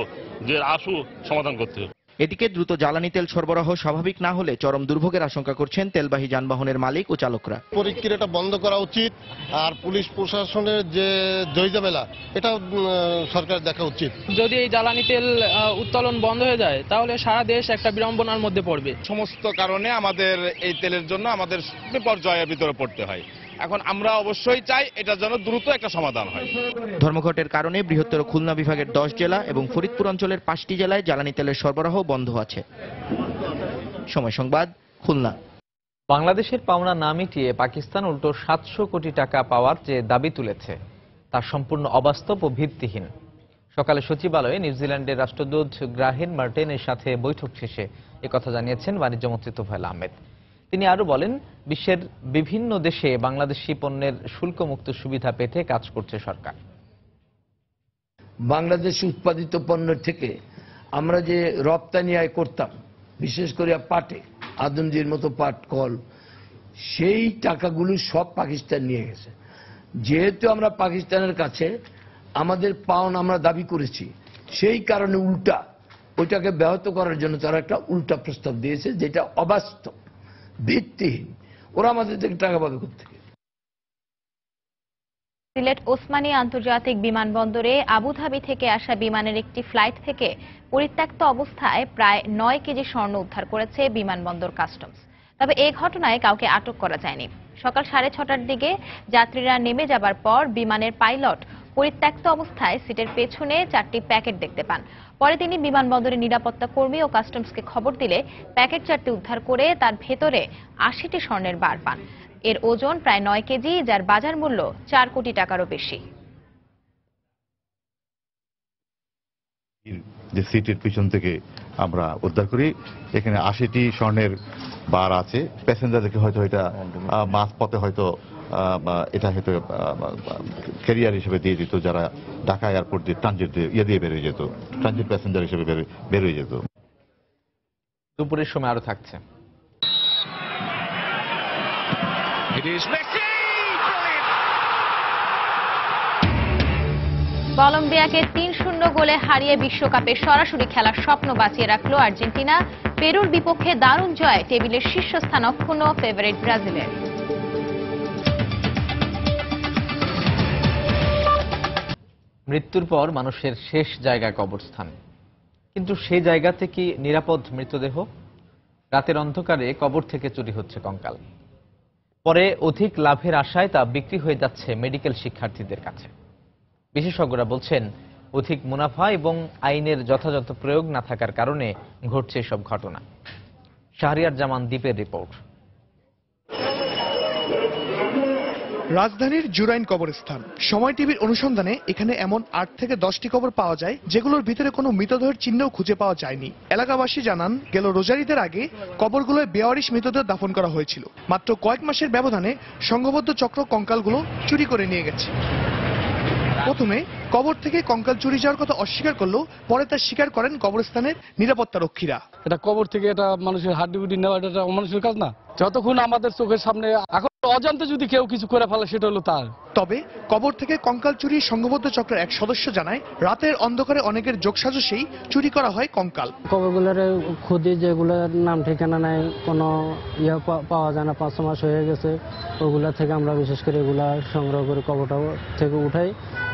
S26: যে আসু সমাধান করতে।
S11: এদিকে দ্রুত জ্বালানি তেল সরবরাহ স্বাভাবিক না হলে চরম দুর্ভোগের আশঙ্কা করছেন তেলবাহী যানবাহনের মালিক ও চালকরা।
S26: প্রক্রিয়াটা বন্ধ করা উচিত, আর পুলিশ প্রশাসনের যে জয়ঝামেলা এটা সরকার দেখা উচিত।
S28: যদি এই জ্বালানি তেল উত্তোলন বন্ধ হয়ে যায় তাহলে সারা দেশ একটা বিড়ম্বনার মধ্যে পড়বে।
S26: সমস্ত কারণে আমাদের এই তেলের জন্য আমাদের বিপর্যয়ের ভিতরে পড়তে হয়। এখন আমরা অবশ্যই চাই এটার জন্য দ্রুত একটা সমাধান হয়।
S11: ধর্মঘটের কারণে বৃহত্তর খুলনা বিভাগের 10 জেলা এবং ফরিদপুর অঞ্চলের 5টি জেলায় জ্বালানি তেলের সরবরাহ বন্ধ আছে। সময় সংবাদ, খুলনা।
S1: বাংলাদেশের পাওনা না মিটিয়ে পাকিস্তান উল্টো 700 কোটি টাকা পাওয়ার যে দাবি তুলেছে তা সম্পূর্ণ অবাস্তব ও ভিত্তিহীন। সকালে সচিবালয়ে নিউজিল্যান্ডের রাষ্ট্রদূত গ্রাহেন মার্টিনের সাথে বৈঠক শেষে একথা জানিয়েছেন বাণিজ্যমন্ত্রী তোফায়েল আহমেদ। তিনি আরো বলেন, বিশ্বের বিভিন্ন দেশে বাংলাদেশি পণ্যের শুল্কমুক্ত সুবিধা পেতে কাজ করছে সরকার।
S29: বাংলাদেশে উৎপাদিত পণ্যের থেকে আমরা যে রপ্তানি আয় করতাম, বিশেষ করে পাটে, আদমজির মতো পাট কল, সেই টাকাগুলো সব পাকিস্তান নিয়ে গেছে। যেহেতু আমরা পাকিস্তানের কাছে আমাদের পাওনা আমরা দাবি করেছি, সেই কারণে উল্টা ওইটাকে ব্যাহত করার জন্য তারা একটা উল্টা প্রস্তাব দিয়েছে, যেটা অবাস্তব, ভিত্তিহীন। ওরা আমাদের থেকে টাকা পাবে কোত্থেকে?
S5: সিলেট ওসমানী আন্তর্জাতিক বিমানবন্দরে আবুধাবি থেকে আসা বিমানের একটি ফ্লাইট থেকে পরিত্যক্ত অবস্থায় প্রায় 9 কেজি স্বর্ণ উদ্ধার করেছে বিমানবন্দর কাস্টমস। তবে এই ঘটনায় কাউকে আটক করা যায়নি। সকাল 6:30টার দিকে যাত্রীরা নেমে যাবার পর বিমানের পাইলট পরিত্যক্ত অবস্থায় সিটের পেছনে 4টি প্যাকেট দেখতে পান। পরে তিনি বিমানবন্দরের নিরাপত্তা কর্মী ও কাস্টমসকে খবর দিলে প্যাকেট 4টি উদ্ধার করে তার ভেতরে 80টি স্বর্ণের বার পান। এর ওজন প্রায় 9 কেজি, যার বাজার মূল্য 4 কোটি টাকারও বেশি।
S30: যে সিটের পিছন থেকে আমরা উদ্ধার করি, এখানে 80টি স্বর্ণের বার আছে। প্যাসেঞ্জারদেরকে হয়তো এটা মাঝ পথে হয়তো এটা হয়তো ক্যারিয়ার হিসেবে দিয়ে দিত, যারা ঢাকা এয়ারপোর্ট দিয়ে ট্রানজিট দিয়ে বেরিয়ে যেত, ট্রানজিট প্যাসেঞ্জার হিসেবে বেরিয়ে যেত।
S1: দুপুরের সময় আরো থাকছে।
S5: কলম্বিয়াকে 3-0 গোলে হারিয়ে বিশ্বকাপে সরাসরি খেলার স্বপ্ন বাঁচিয়ে রাখল আর্জেন্টিনা। পেরুর বিপক্ষে দারুণ জয় টেবিলের শীর্ষস্থান অক্ষুণ্ণ ফেভারিট ব্রাজিলের।
S1: মৃত্যুর পর মানুষের শেষ জায়গা কবরস্থান, কিন্তু সেই জায়গাতে কি নিরাপদ মৃতদেহ? রাতের অন্ধকারে কবর থেকে চুরি হচ্ছে কঙ্কাল, পরে অধিক লাভের আশায় তা বিক্রি হয়ে যাচ্ছে মেডিকেল শিক্ষার্থীদের কাছে। বিশেষজ্ঞরা বলছেন, অধিক মুনাফা এবং আইনের যথাযথ প্রয়োগ না থাকার কারণে ঘটছে এসব ঘটনা। শাহরিয়ার জামান দ্বীপের রিপোর্ট।
S4: রাজধানীর জুরাইন কবরস্থান। সময় টিভির অনুসন্ধানে এখানে এমন 8 থেকে 10টি কবর পাওয়া যায় যেগুলোর ভিতরে কোনো মৃতদেহের চিহ্নও খুঁজে পাওয়া যায়নি। এলাকাবাসী জানান, গেল রোজারিদের আগে কবরগুলোয় বেওয়ারিশ মৃতদেহ দাফন করা হয়েছিল। মাত্র কয়েক মাসের ব্যবধানে সংঘবদ্ধ চক্র কঙ্কালগুলো চুরি করে নিয়ে গেছে। প্রথমে কবর থেকে কঙ্কাল চুরি যাওয়ার কথা অস্বীকার করলেও পরে তা স্বীকার করেন কবরস্থানের নিরাপত্তা রক্ষীরা।
S27: এটা কবর থেকে এটা মানুষের হাড্ডিগুডি নেওয়া, এটা অমানুষের কাজ না। যতক্ষণ আমাদের চোখের সামনে, এখন অজান্তে যদি কেউ কিছু করে ফেলে সেটা হলো তার।
S4: তবে কবর থেকে কঙ্কাল চুরি সংঘবদ্ধ চক্রের এক সদস্য জানায়, রাতের অন্ধকারে অনেকের যোগসাজশেই চুরি করা হয় কঙ্কাল।
S8: কবরগুলোর খুদি যেগুলোর নাম ঠিকানা নাই, কোনো পাওয়া যায় না, 5 মাস হয়ে গেছে, ওগুলা থেকে আমরা বিশেষ করে এগুলা সংগ্রহ করে কবরটা থেকে উঠাই।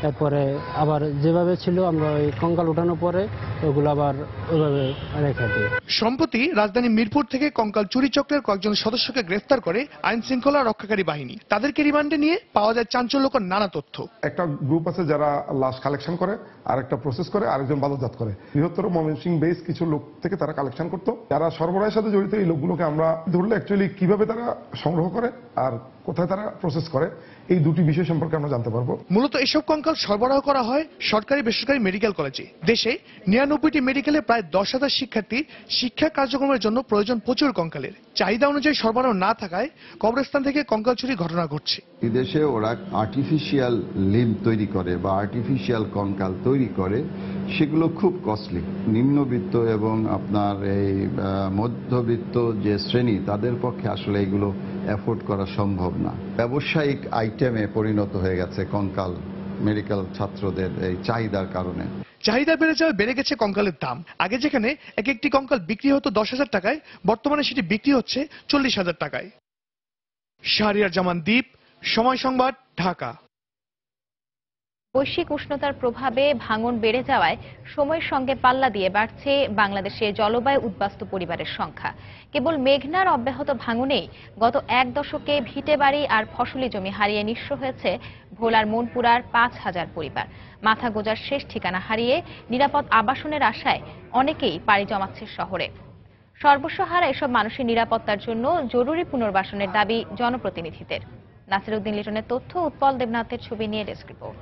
S8: এরপরে আবার যেভাবে ছিল আমরা ওই কঙ্কাল উঠানোর পরে ওগুলো আবার ওইভাবে রেখে দিই।
S4: সম্প্রতি রাজধানী মিরপুর থেকে কঙ্কাল চুরি চক্রের কয়েকজন সদস্যকে গ্রেফতার করে আইন শৃঙ্খলা রক্ষাকারী বাহিনী। তাদেরকে রিমান্ডে নিয়ে পাওয়া যায় চাঞ্চল্যকর নানা তথ্য।
S13: একটা গ্রুপ আছে যারা লাশ কালেকশন করে, আরেকটা প্রসেস করে, আরেকজন বাজারজাত করে। বৃহত্তর ময়মনসিংহ বেস কিছু লোক থেকে তারা কালেকশন করতো। যারা সরবরাহের সাথে জড়িত এই লোকগুলোকে আমরা ধরলে অ্যাকচুয়ালি কিভাবে তারা সংগ্রহ করে আর কোথায় তারা প্রসেস করে, এই দুটি বিষয় সম্পর্কে আমরা জানতে পারবো।
S4: মূলত এসব কঙ্কাল সরবরাহ করা হয় সরকারি বেসরকারি মেডিকেল কলেজে। দেশে 99টি মেডিকেলে প্রায় 10,000 শিক্ষার্থীর শিক্ষা কার্যক্রমের জন্য প্রয়োজন প্রচুর কঙ্কালের। চাহিদা অনুযায়ী সরবরাহ না থাকায় কবরস্থান থেকে কঙ্কাল চুরির ঘটনা ঘটছে।
S14: বিদেশে ওরা আর্টিফিশিয়াল লিম্ব তৈরি করে বা আর্টিফিশিয়াল কঙ্কাল তৈরি করে, সেগুলো খুব কস্টলি। নিম্নবিত্ত এবং আপনার এই মধ্যবিত্ত যে শ্রেণী, তাদের পক্ষে আসলে এগুলো অ্যাফোর্ড করা সম্ভব না। ব্যবসায়িক আইটেমে পরিণত হয়ে গেছে কঙ্কাল মেডিকেল ছাত্রদের এই চাহিদার কারণে।
S4: চাহিদা বেড়ে গেছে কঙ্কালের দাম। আগে যেখানে এক একটি কঙ্কাল বিক্রি হতো 10,000 টাকায়, বর্তমানে সেটি বিক্রি হচ্ছে 40,000 টাকায়। শাহরিয়ার জামান দ্বীপ, সময় সংবাদ, ঢাকা।
S5: বৈশ্বিক উষ্ণতার প্রভাবে ভাঙন বেড়ে যাওয়ায় সময়ের সঙ্গে পাল্লা দিয়ে বাড়ছে বাংলাদেশে জলবায়ু উদ্বাস্তু পরিবারের সংখ্যা। কেবল মেঘনার অব্যাহত ভাঙনেই গত 1 দশকে ভিটেবাড়ি আর ফসলি জমি হারিয়ে নিঃস্ব হয়েছে ভোলার মনপুরার 5,000 পরিবার। মাথা গোঁজার শেষ ঠিকানা হারিয়ে নিরাপদ আবাসনের আশায় অনেকেই পাড়ি জমাচ্ছে শহরে। সর্বস্ব হারা এসব মানুষের নিরাপত্তার জন্য জরুরি পুনর্বাসনের দাবি জনপ্রতিনিধিদের। নাসিরউদ্দিন লিটনের তথ্য, উৎপল দেবনাথের ছবি নিয়ে ডেস্ক রিপোর্ট।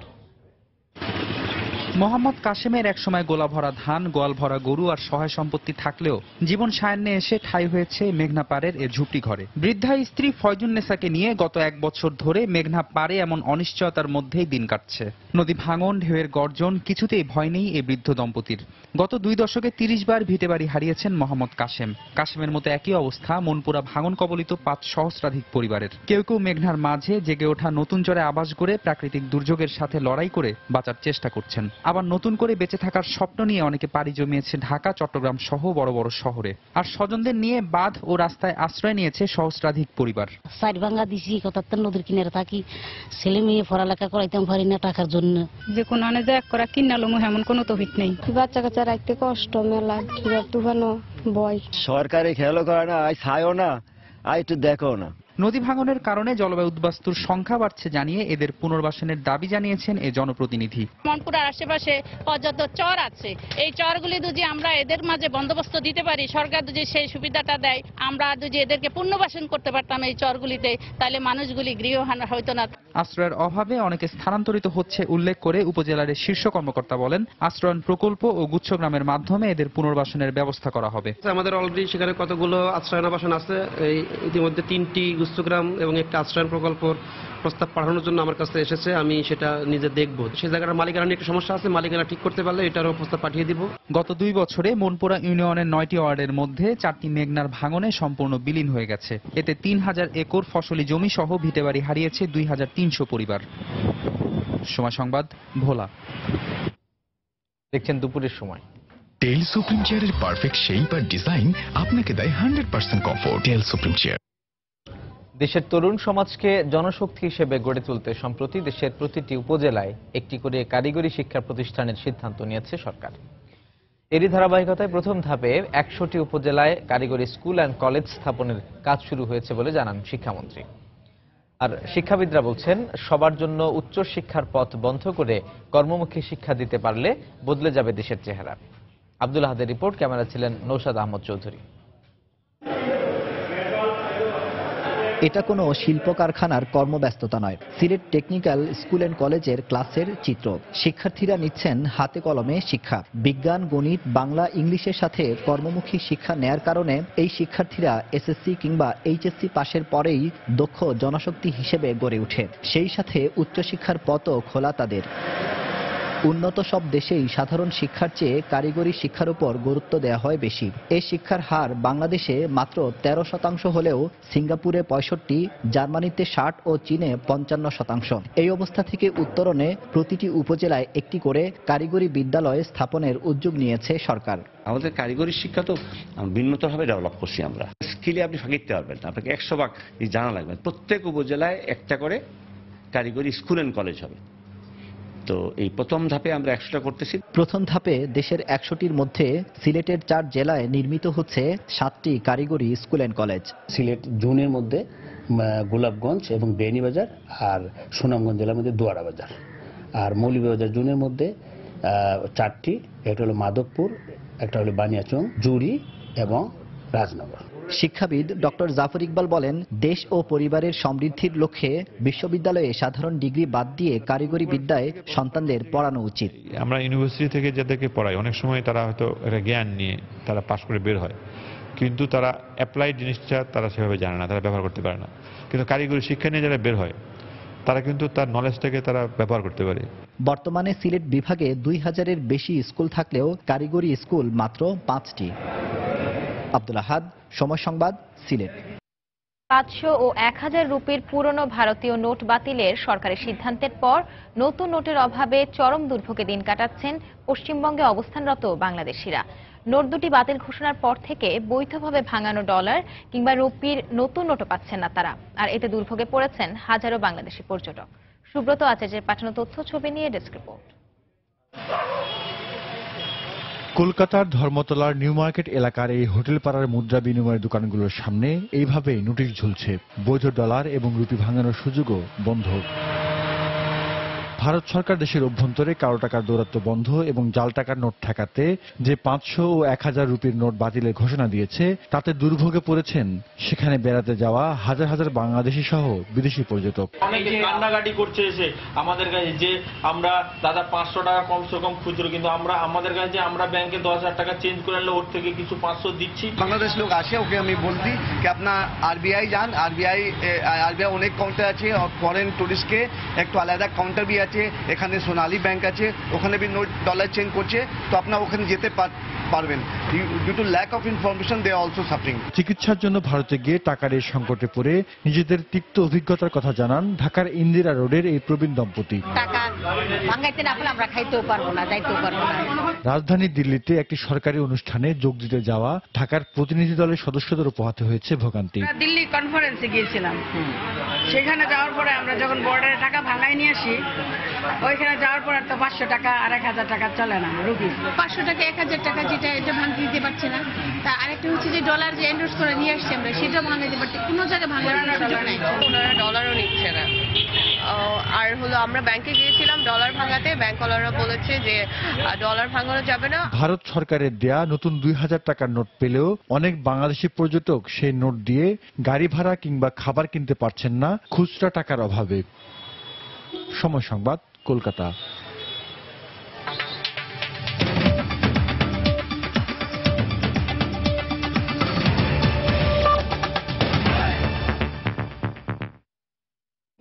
S15: মোহাম্মদ কাশেমের একসময় গোলা ভরা ধান, গোয়াল ভরা গরু আর সহায় সম্পত্তি থাকলেও জীবন সায়ান্নে এসে ঠাঁই হয়েছে মেঘনা পাড়ের এ ঝুপড়ি ঘরে। বৃদ্ধা স্ত্রী ফয়জুন্নেসাকে নিয়ে গত 1 বছর ধরে মেঘনা পাড়ে এমন অনিশ্চয়তার মধ্যেই দিন কাটছে। নদী ভাঙন, ঢেউয়ের গর্জন, কিছুতেই ভয় নেই এই বৃদ্ধ দম্পতির। গত 2 দশকে 30 বার ভিটেবাড়ি হারিয়েছেন মোহাম্মদ কাশেম। কাশেমের মতো একই অবস্থা মনপুরা ভাঙন কবলিত 5 সহস্রাধিক পরিবারের। কেউ কেউ মেঘনার মাঝে জেগে ওঠা নতুন জ্বরে আবাস গড়ে প্রাকৃতিক দুর্যোগের সাথে লড়াই করে বাঁচার চেষ্টা করছেন। আবার নতুন করে বেঁচে থাকার স্বপ্ন নিয়ে অনেকে পাড়ি জমিয়েছে ঢাকা, চট্টগ্রাম সহ বড় বড় শহরে। আর স্বজনদের নিয়ে বাঁধ ও রাস্তায় আশ্রয় নিয়েছে সহস্রাধিক পরিবার।
S16: সাইডভাঙ্গা দিছি, কথা নদীর কিনারে থাকি, ছেলে মেয়ে পড়ালেখা করাইতাম পারি না টাকার জন্য।
S17: যে কোনো আনে যা করা কিনালো এমন কোনো তফিক নেই।
S18: বাচ্চা কাচ্চা রাখতে কষ্ট, মেলা কিবা তুফানো বয়।
S19: সরকারি খেয়ালও করে না, আই ছায়ও না, আই একটু দেখো না।
S15: নদী ভাঙনের কারণে জলবায়ু উদ্বাস্তুর সংখ্যা বাড়ছে জানিয়ে এদের পুনর্বাসনের দাবি জানিয়েছেন এই জনপ্রতিনিধি।
S20: মনপুরার আশেপাশে পর্যাপ্ত চর আছে, এই চরগুলি যদি আমরা এদের মাঝে বন্দোবস্ত দিতে পারি, সরকার যদি সেই সুবিধাটা দেয়, আমরা যদি এদেরকে পুনর্বাসন করতে পারতাম এই চরগুলিতে, তাহলে মানুষগুলি গৃহহীন হইতো না।
S15: আশ্রয়ের অভাবে অনেকে স্থানান্তরিত হচ্ছে উল্লেখ করে উপজেলার শীর্ষ কর্মকর্তা বলেন, আশ্রয়ন প্রকল্প ও গুচ্ছগ্রামের মাধ্যমে এদের পুনর্বাসনের ব্যবস্থা করা হবে।
S31: আমাদের অলরেডি সেখানে কতগুলো আশ্রয়ন আবাসন আছে, এই ইতিমধ্যে 3টি গুচ্ছগ্রাম এবং একটা আশ্রয়ন প্রকল্পর প্রস্তাব পাঠানোর জন্য আমার কাছে এসেছে। আমি সেটা নিজে দেখব। সেই জায়গাটার মালিকানা নিয়ে একটা সমস্যা আছে, মালিকানা ঠিক করতে পারলে এটারও প্রস্তাব পাঠিয়ে দিব।
S15: গত 2 বছরে মনপুরা ইউনিয়নের 9টি ওয়ার্ডের মধ্যে 4টি মেঘনার ভাঙনে সম্পূর্ণ বিলীন হয়ে গেছে। এতে 3000 একর ফসলি জমি সহ ভিটেবাড়ি হারিয়েছে 2300 পরিবার। সময় সংবাদ, ভোলা।
S1: দেখছেন দুপুরের সময়।
S32: টেল সুপ্রিম চেয়ারের পারফেক্ট শেপ আর ডিজাইন আপনাকে দেয় 100% কমফোর্ট। টেল সুপ্রিম চেয়ার।
S1: দেশের তরুণ সমাজকে জনশক্তি হিসেবে গড়ে তুলতে সম্প্রতি দেশের প্রতিটি উপজেলায় একটি করে কারিগরি শিক্ষা প্রতিষ্ঠানের সিদ্ধান্ত নিয়েছে সরকার। এরই ধারাবাহিকতায় প্রথম ধাপে ১০০টি উপজেলায় কারিগরি স্কুল অ্যান্ড কলেজ স্থাপনের কাজ শুরু হয়েছে বলে জানান শিক্ষামন্ত্রী। আর শিক্ষাবিদরা বলছেন, সবার জন্য উচ্চ শিক্ষার পথ বন্ধ করে কর্মমুখী শিক্ষা দিতে পারলে বদলে যাবে দেশের চেহারা। আব্দুল আহাদের রিপোর্ট, ক্যামেরা ছিলেন নৌশাদ আহমদ চৌধুরী।
S2: এটা কোনো শিল্প কারখানার কর্মব্যস্ততা নয়, সিলেট টেকনিক্যাল স্কুল অ্যান্ড কলেজের ক্লাসের চিত্র। শিক্ষার্থীরা নিচ্ছেন হাতে কলমে শিক্ষা। বিজ্ঞান, গণিত, বাংলা, ইংলিশের সাথে কর্মমুখী শিক্ষা নেয়ার কারণে এই শিক্ষার্থীরা এসএসসি কিংবা এইচএসসি পাশের পরেই দক্ষ জনশক্তি হিসেবে গড়ে ওঠে। সেই সাথে উচ্চশিক্ষার পথও খোলা তাদের। উন্নত সব দেশেই সাধারণ শিক্ষার চেয়ে কারিগরি শিক্ষার উপর গুরুত্ব দেওয়া হয় বেশি। এই শিক্ষার হার বাংলাদেশে মাত্র 13% হলেও সিঙ্গাপুরে 65, জার্মানিতে 60 ও চীনে 55%। এই অবস্থা থেকে উত্তরণে প্রতিটি উপজেলায় একটি করে কারিগরি বিদ্যালয় স্থাপনের উদ্যোগ নিয়েছে সরকার।
S3: আমাদের কারিগরি শিক্ষা তো ভিন্নতরভাবে ডেভেলপ করছি আমরা। স্কিলে আপনি ফাঁকিতে পারবেন না, আপনাকে 100 ভাগ জানা লাগবে। প্রত্যেক উপজেলায় একটা করে কারিগরি স্কুল অ্যান্ড কলেজ হবে। তো এই প্রথম ধাপে আমরা 100টা করতেছি।
S2: প্রথম ধাপে দেশের 100টির মধ্যে সিলেটের 4 জেলায় নির্মিত হচ্ছে 7টি কারিগরি স্কুল অ্যান্ড কলেজ।
S6: সিলেট জোনের মধ্যে গোলাপগঞ্জ এবং বেনিবাজার, আর সুনামগঞ্জ জেলার মধ্যে দোয়ারা বাজার, আর মৌলভীবাজার জোনের মধ্যে 4টি, একটা হলো মাধবপুর, একটা হলো বানিয়াচং, জুড়ি এবং রাজনগর।
S2: শিক্ষাবিদ ডক্টর জাফর ইকবাল বলেন, দেশ ও পরিবারের সমৃদ্ধির লক্ষ্যে বিশ্ববিদ্যালয়ে সাধারণ ডিগ্রি বাদ দিয়ে কারিগরি বিদ্যায় সন্তানদের পড়ানো উচিত।
S7: আমরা ইউনিভার্সিটি থেকে যাদেরকে পড়াই, অনেক সময় তারা হয়তো একটা জ্ঞান নিয়ে তারা পাশ করে বের হয়, কিন্তু তারা অ্যাপ্লাইড জিনিসটা তারা সেভাবে জানে না, তারা ব্যবহার করতে পারে না। কিন্তু কারিগরি শিক্ষা নিয়ে যারা বের হয় তারা কিন্তু তার নলেজটাকে তারা ব্যবহার করতে পারে।
S2: বর্তমানে সিলেট বিভাগে 2000-এর বেশি স্কুল থাকলেও কারিগরি স্কুল মাত্র 5টি। আব্দুল আহাদ, সময় সংবাদ, সিলেট।
S5: 500 ও 1000 রুপির পুরনো ভারতীয় নোট বাতিলের সরকারি সিদ্ধান্তের পর নতুন নোটের অভাবে চরম দুর্ভোগে দিন কাটাচ্ছেন পশ্চিমবঙ্গে অবস্থানরত বাংলাদেশিরা। নোট দুটি বাতিল ঘোষণার পর থেকে বৈধভাবে ভাঙানো ডলার কিংবা রুপির নতুন নোটও পাচ্ছেন না তারা। আর এতে দুর্ভোগে পড়েছেন হাজারো বাংলাদেশি পর্যটক। সুব্রত আচার্যের পাঠানো তথ্য ছবি নিয়ে ডেস্ক রিপোর্ট।
S9: কলকাতার ধর্মতলার নিউ মার্কেট এলাকার এই হোটেল পাড়ার মুদ্রা বিনিময়ের দোকানগুলোর সামনে এইভাবেই নোটিশ ঝুলছে। বৈধ ডলার এবং রুপি ভাঙানোর সুযোগও বন্ধ। ভারত সরকার দেশের অভ্যন্তরে কালো টাকার দৌরাত্ম্য বন্ধ এবং জাল টাকার নোট ঠেকাতে যে 500 ও 1000 রুপির নোট বাতিলের ঘোষণা দিয়েছে, তাতে দুর্ভোগে পড়েছেন সেখানে বেড়াতে যাওয়া হাজার হাজার বাংলাদেশি সহ বিদেশি পর্যটক।
S10: অনেকে কান্নাকাটি করছে এসে আমাদের কাছে যে আমরা দাদা 500 টাকা কমসে কম খুচরো, কিন্তু আমাদের কাছে আমরা ব্যাংকে 10,000 টাকা চেঞ্জ করে আনলে ওর থেকে কিছু 500 দিচ্ছি।
S12: বাংলাদেশ লোক আসে, ওকে আমি বলছি কি আপনার আরবিআই যান, আরবিআই অনেক কাউন্টার আছে, ফরেন টুরিস্টকে একটু আলাদা কাউন্টার বি আছে। এখানে সোনালী ব্যাংক আছে, ওখানে বি নোট ডলার চেঞ্জ করছে, তো আপনারা ওখানে যেতে পারবেন। Due to lack of information they are also suffering.
S9: চিকিৎসার জন্য ভারতে গিয়ে টাকার এই সংকটে পড়ে নিজেদের তিক্ত অভিজ্ঞতার কথা জানান ঢাকার ইন্দিরা রোডের এই প্রবীণ দম্পতি।
S21: টাকা ভাঙাইতে না পারলে আমরা খাইতেও পারবো না, যাইতেও পারবো না।
S9: রাজধানী দিল্লিতে একটি সরকারি অনুষ্ঠানে যোগ দিতে যাওয়া ঢাকার প্রতিনিধি দলের সদস্যদেরও পোহাতে হয়েছে ভোগান্তি।
S21: দিল্লি কনফারেন্সে গিয়েছিলাম, সেখানে যাওয়ার পরে আমরা যখন বর্ডারে টাকা ভাঙাই নিয়ে আসি, ওইখানে যাওয়ার পর তো 500 টাকা আর 1000 টাকা চলে না রুপি।
S22: 500 টাকা 1000 টাকা যেটা এটা ভাঙতে দিতে পারছে না। তা আরেকটা হচ্ছে যে ডলার যে এন্ডোর্স করে নিয়ে আসছে আমরা, সেটা ভাঙাতে পারছি, কোনো জায়গায় ভাঙানোর সুযোগ নাই।
S23: ওনারা ডলারও নিচ্ছে না। আর হলো আমরা ব্যাংকে গিয়েছিলাম ডলার ভাঙাতে, ব্যাংকওয়ালারা বলেছে যে ডলার ভাঙানো যাবে না।
S9: ভারত সরকারের দেয়া নতুন 2000 টাকার নোট পেলেও অনেক বাংলাদেশি পর্যটক সেই নোট দিয়ে গাড়ি ভাড়া কিংবা খাবার কিনতে পারছেন না খুচরা টাকার অভাবে। সময় সংবাদ, কলকাতা।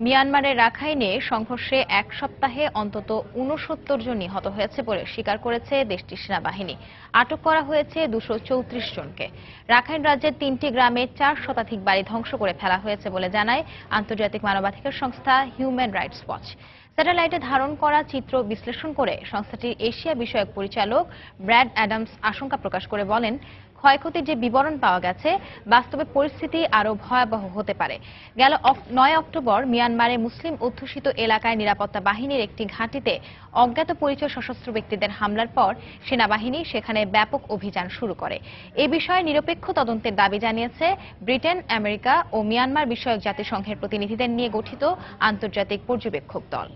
S5: মিয়ানমারের রাখাইনে সংঘর্ষে এক সপ্তাহে অন্তত 69 জন নিহত হয়েছে বলে স্বীকার করেছে দেশটির সেনাবাহিনী। আটক করা হয়েছে 234 জনকে। রাখাইন রাজ্যের 3টি গ্রামে 4 শতাধিক বাড়ি ধ্বংস করে ফেলা হয়েছে বলে জানায় আন্তর্জাতিক মানবাধিকার সংস্থা হিউম্যান রাইটস ওয়াচ। স্যাটেলাইটে ধারণ করা চিত্র বিশ্লেষণ করে সংস্থাটির এশিয়া বিষয়ক পরিচালক ব্র্যাড অ্যাডামস আশঙ্কা প্রকাশ করে বলেন, ক্ষয়ক্ষতির যে বিবরণ পাওয়া গেছে, বাস্তবে পরিস্থিতি আরও ভয়াবহ হতে পারে। গেল 9 অক্টোবর মিয়ানমারে মুসলিম অধ্যুষিত এলাকায় নিরাপত্তা বাহিনীর একটি ঘাঁটিতে অজ্ঞাত পরিচয় সশস্ত্র ব্যক্তিদের হামলার পর সেনাবাহিনী সেখানে ব্যাপক অভিযান শুরু করে। এ বিষয়ে নিরপেক্ষ তদন্তের দাবি জানিয়েছে ব্রিটেন, আমেরিকা ও মিয়ানমার বিষয়ক জাতিসংঘের প্রতিনিধিদের নিয়ে গঠিত আন্তর্জাতিক পর্যবেক্ষক দল।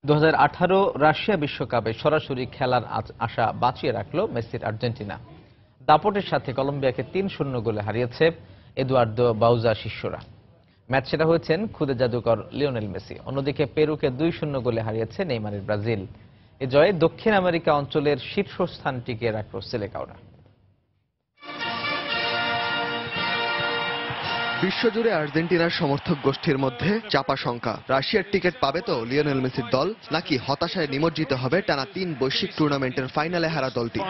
S1: 2018 রাশিয়া বিশ্বকাপে সরাসরি খেলার আশা বাঁচিয়ে রাখল মেসির আর্জেন্টিনা। দাপটের সাথে কলম্বিয়াকে 3-0 গোলে হারিয়েছে এদুয়ার্দো বাউজা শিষ্যরা। ম্যাচ সেরা হয়েছেন খুদে জাদুকর লিওনেল মেসি। অন্যদিকে পেরুকে 2-0 গোলে হারিয়েছে নেইমারের ব্রাজিল। এ জয়ে দক্ষিণ আমেরিকা অঞ্চলের শীর্ষস্থান টিকিয়ে রাখল সেলেকাওরা।
S4: বিশ্বজুড়ে আর্জেন্টিনার সমর্থক গোষ্ঠীর মধ্যে চাপা শঙ্কা, রাশিয়ার টিকিট পাবে তো লিওনেল মেসির দল, নাকি হতাশায় নিমজ্জিত হবে টানা 3 বৈশ্বিক টুর্নামেন্টের ফাইনালে হারা দলটি।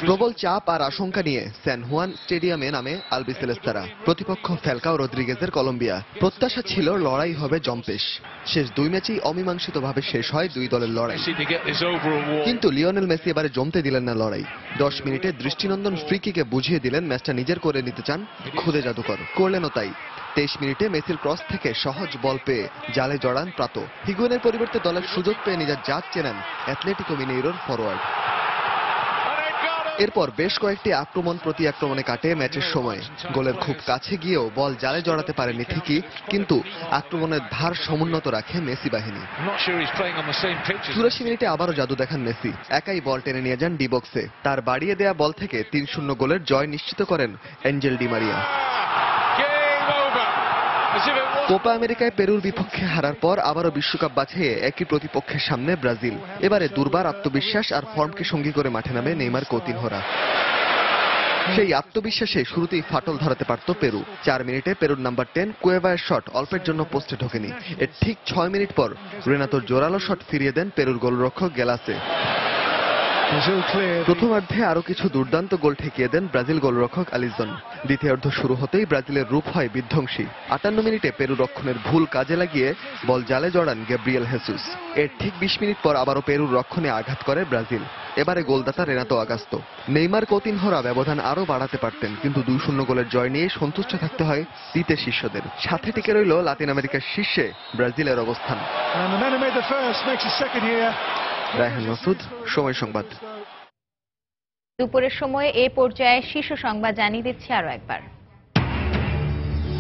S4: প্রবল চাপ আর আশঙ্কা নিয়ে স্যান হুয়ান স্টেডিয়ামে নামে আলবিসেলেস্তারা। প্রতিপক্ষ ফ্যালকাও রদ্রিগেজের কলম্বিয়া। প্রত্যাশা ছিল লড়াই হবে জম্পেশ। শেষ 2 ম্যাচেই অমীমাংসিতভাবে শেষ হয় 2 দলের লড়াই। কিন্তু লিওনেল মেসি এবারে জমতে দিলেন না লড়াই। 10 মিনিটে দৃষ্টিনন্দন ফ্রি কিকে বুঝিয়ে দিলেন ম্যাচটা নিজের করে নিতে চান খুদে জাদুকর। করলেনও তাই। 23 মিনিটে মেসির ক্রস থেকে সহজ বল পেয়ে জালে জড়ান প্রাতো। হিগুয়েনের পরিবর্তে দলের সুযোগ পেয়ে নিজের জাত চেনেন অ্যাথলেটিকো মিনেইরোর ফরওয়ার্ড। এরপর বেশ কয়েকটি আক্রমণ প্রতি আক্রমণে কাটে ম্যাচের সময়। গোলের খুব কাছে গিয়েও বল জালে জড়াতে পারেনি ঠিকই, কিন্তু আক্রমণের ধার সমুন্নত রাখে মেসি বাহিনী। 84 মিনিটে আবারও জাদু দেখান মেসি। একাই বল টেনে নিয়ে যান ডি বক্সে। তার বাড়িয়ে দেয়া বল থেকে 3-0 গোলের জয় নিশ্চিত করেন অ্যাঞ্জেল ডি মারিয়া। কোপা আমেরিকায় পেরুর বিপক্ষে হারার পর আবারও বিশ্বকাপ বাছাইয়ে একই প্রতিপক্ষের সামনে ব্রাজিল। এবারে দুর্বার আত্মবিশ্বাস আর ফর্মকে সঙ্গী করে মাঠে নামে নেইমার কৌতিনহোরা। সেই আত্মবিশ্বাসে শুরুতেই ফাটল ধরাতে পারত পেরু। 4 মিনিটে পেরুর নাম্বার 10 কুয়েভার শট অল্পের জন্য পোস্টে ঢোকেনি। এর ঠিক 6 মিনিট পর রেনাতোর জোরালো শট ফিরিয়ে দেন পেরুর গোলরক্ষক গেলাসে। প্রথমার্ধে আরো কিছু দুর্দান্ত গোল ঠেকিয়ে দেন ব্রাজিল গোলরক্ষক আলিজন। দ্বিতীয়ার্ধ শুরু হতেই ব্রাজিলের রূপ হয় বিধ্বংসী। 58 মিনিটে পেরু রক্ষণের ভুল কাজে লাগিয়ে বল জালে জড়ান গ্যাব্রিয়েল হেসুস। এর ঠিক 20 মিনিট পর আবারও পেরুর রক্ষণে আঘাত করে ব্রাজিল। এবারে গোলদাতা রেনাতো আগাস্তো। নেইমার কৌতিনহোরা ব্যবধান আরো বাড়াতে পারতেন, কিন্তু 2-0 গোলের জয় নিয়ে সন্তুষ্ট থাকতে হয় দ্বিতে শীর্ষদের। সাথে টিকে রইল লাতিন আমেরিকার শীর্ষে ব্রাজিলের অবস্থান। রায়হান মাসুদ, সময় সংবাদ।
S5: দুপুরের সময় এই পর্যায়ে শীর্ষ সংবাদ জানিয়ে দিচ্ছি আরো একবার।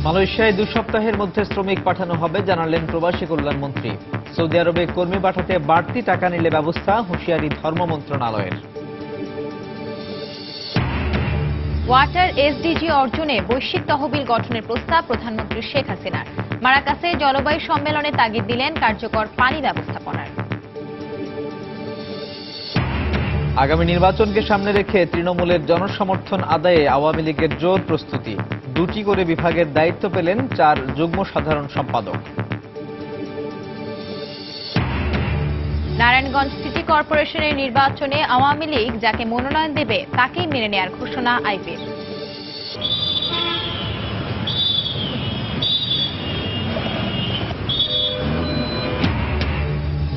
S1: মালয়েশিয়ায় 2 সপ্তাহের মধ্যে শ্রমিক পাঠানো হবে জানালেন প্রবাসী কল্যাণ মন্ত্রী। সৌদি আরবে কর্মী পাঠাতে বাড়তি টাকা নিলে ব্যবস্থা, হুঁশিয়ারি ধর্ম মন্ত্রণালয়ের।
S5: ওয়াটার এসডিজি অর্জনে বৈশ্বিক তহবিল গঠনের প্রস্তাব প্রধানমন্ত্রী শেখ হাসিনার। মারাকাসে জলবায়ু সম্মেলনে তাগিদ দিলেন কার্যকর পানি ব্যবস্থাপনার।
S1: আগামী নির্বাচনকে সামনে রেখে তৃণমূলের জনসমর্থন আদায়ে আওয়ামী লীগের জোর প্রস্তুতি। 2টি করে বিভাগের দায়িত্ব পেলেন 4 যুগ্ম সাধারণ সম্পাদক।
S5: নারায়ণগঞ্জ সিটি কর্পোরেশনের নির্বাচনে আওয়ামী লীগ যাকে মনোনয়ন দেবে তাকেই মেনে নেয়ার ঘোষণা আইপির।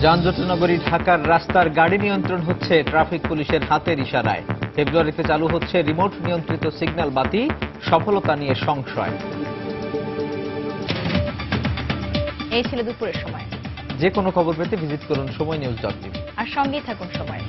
S1: যানজট নগরী ঢাকার রাস্তার গাড়ি নিয়ন্ত্রণ হচ্ছে ট্রাফিক পুলিশের হাতের ইশারায়। ফেব্রুয়ারিতে চালু হচ্ছে রিমোট নিয়ন্ত্রিত সিগন্যাল বাতি, সফলতা নিয়ে সংশয়।
S5: এই ছিল দুপুরের সময়।
S1: যে কোনো খবর পেতে ভিজিট করুন সময় নিউজ.টিভি
S5: আর সঙ্গেই থাকুন সময়।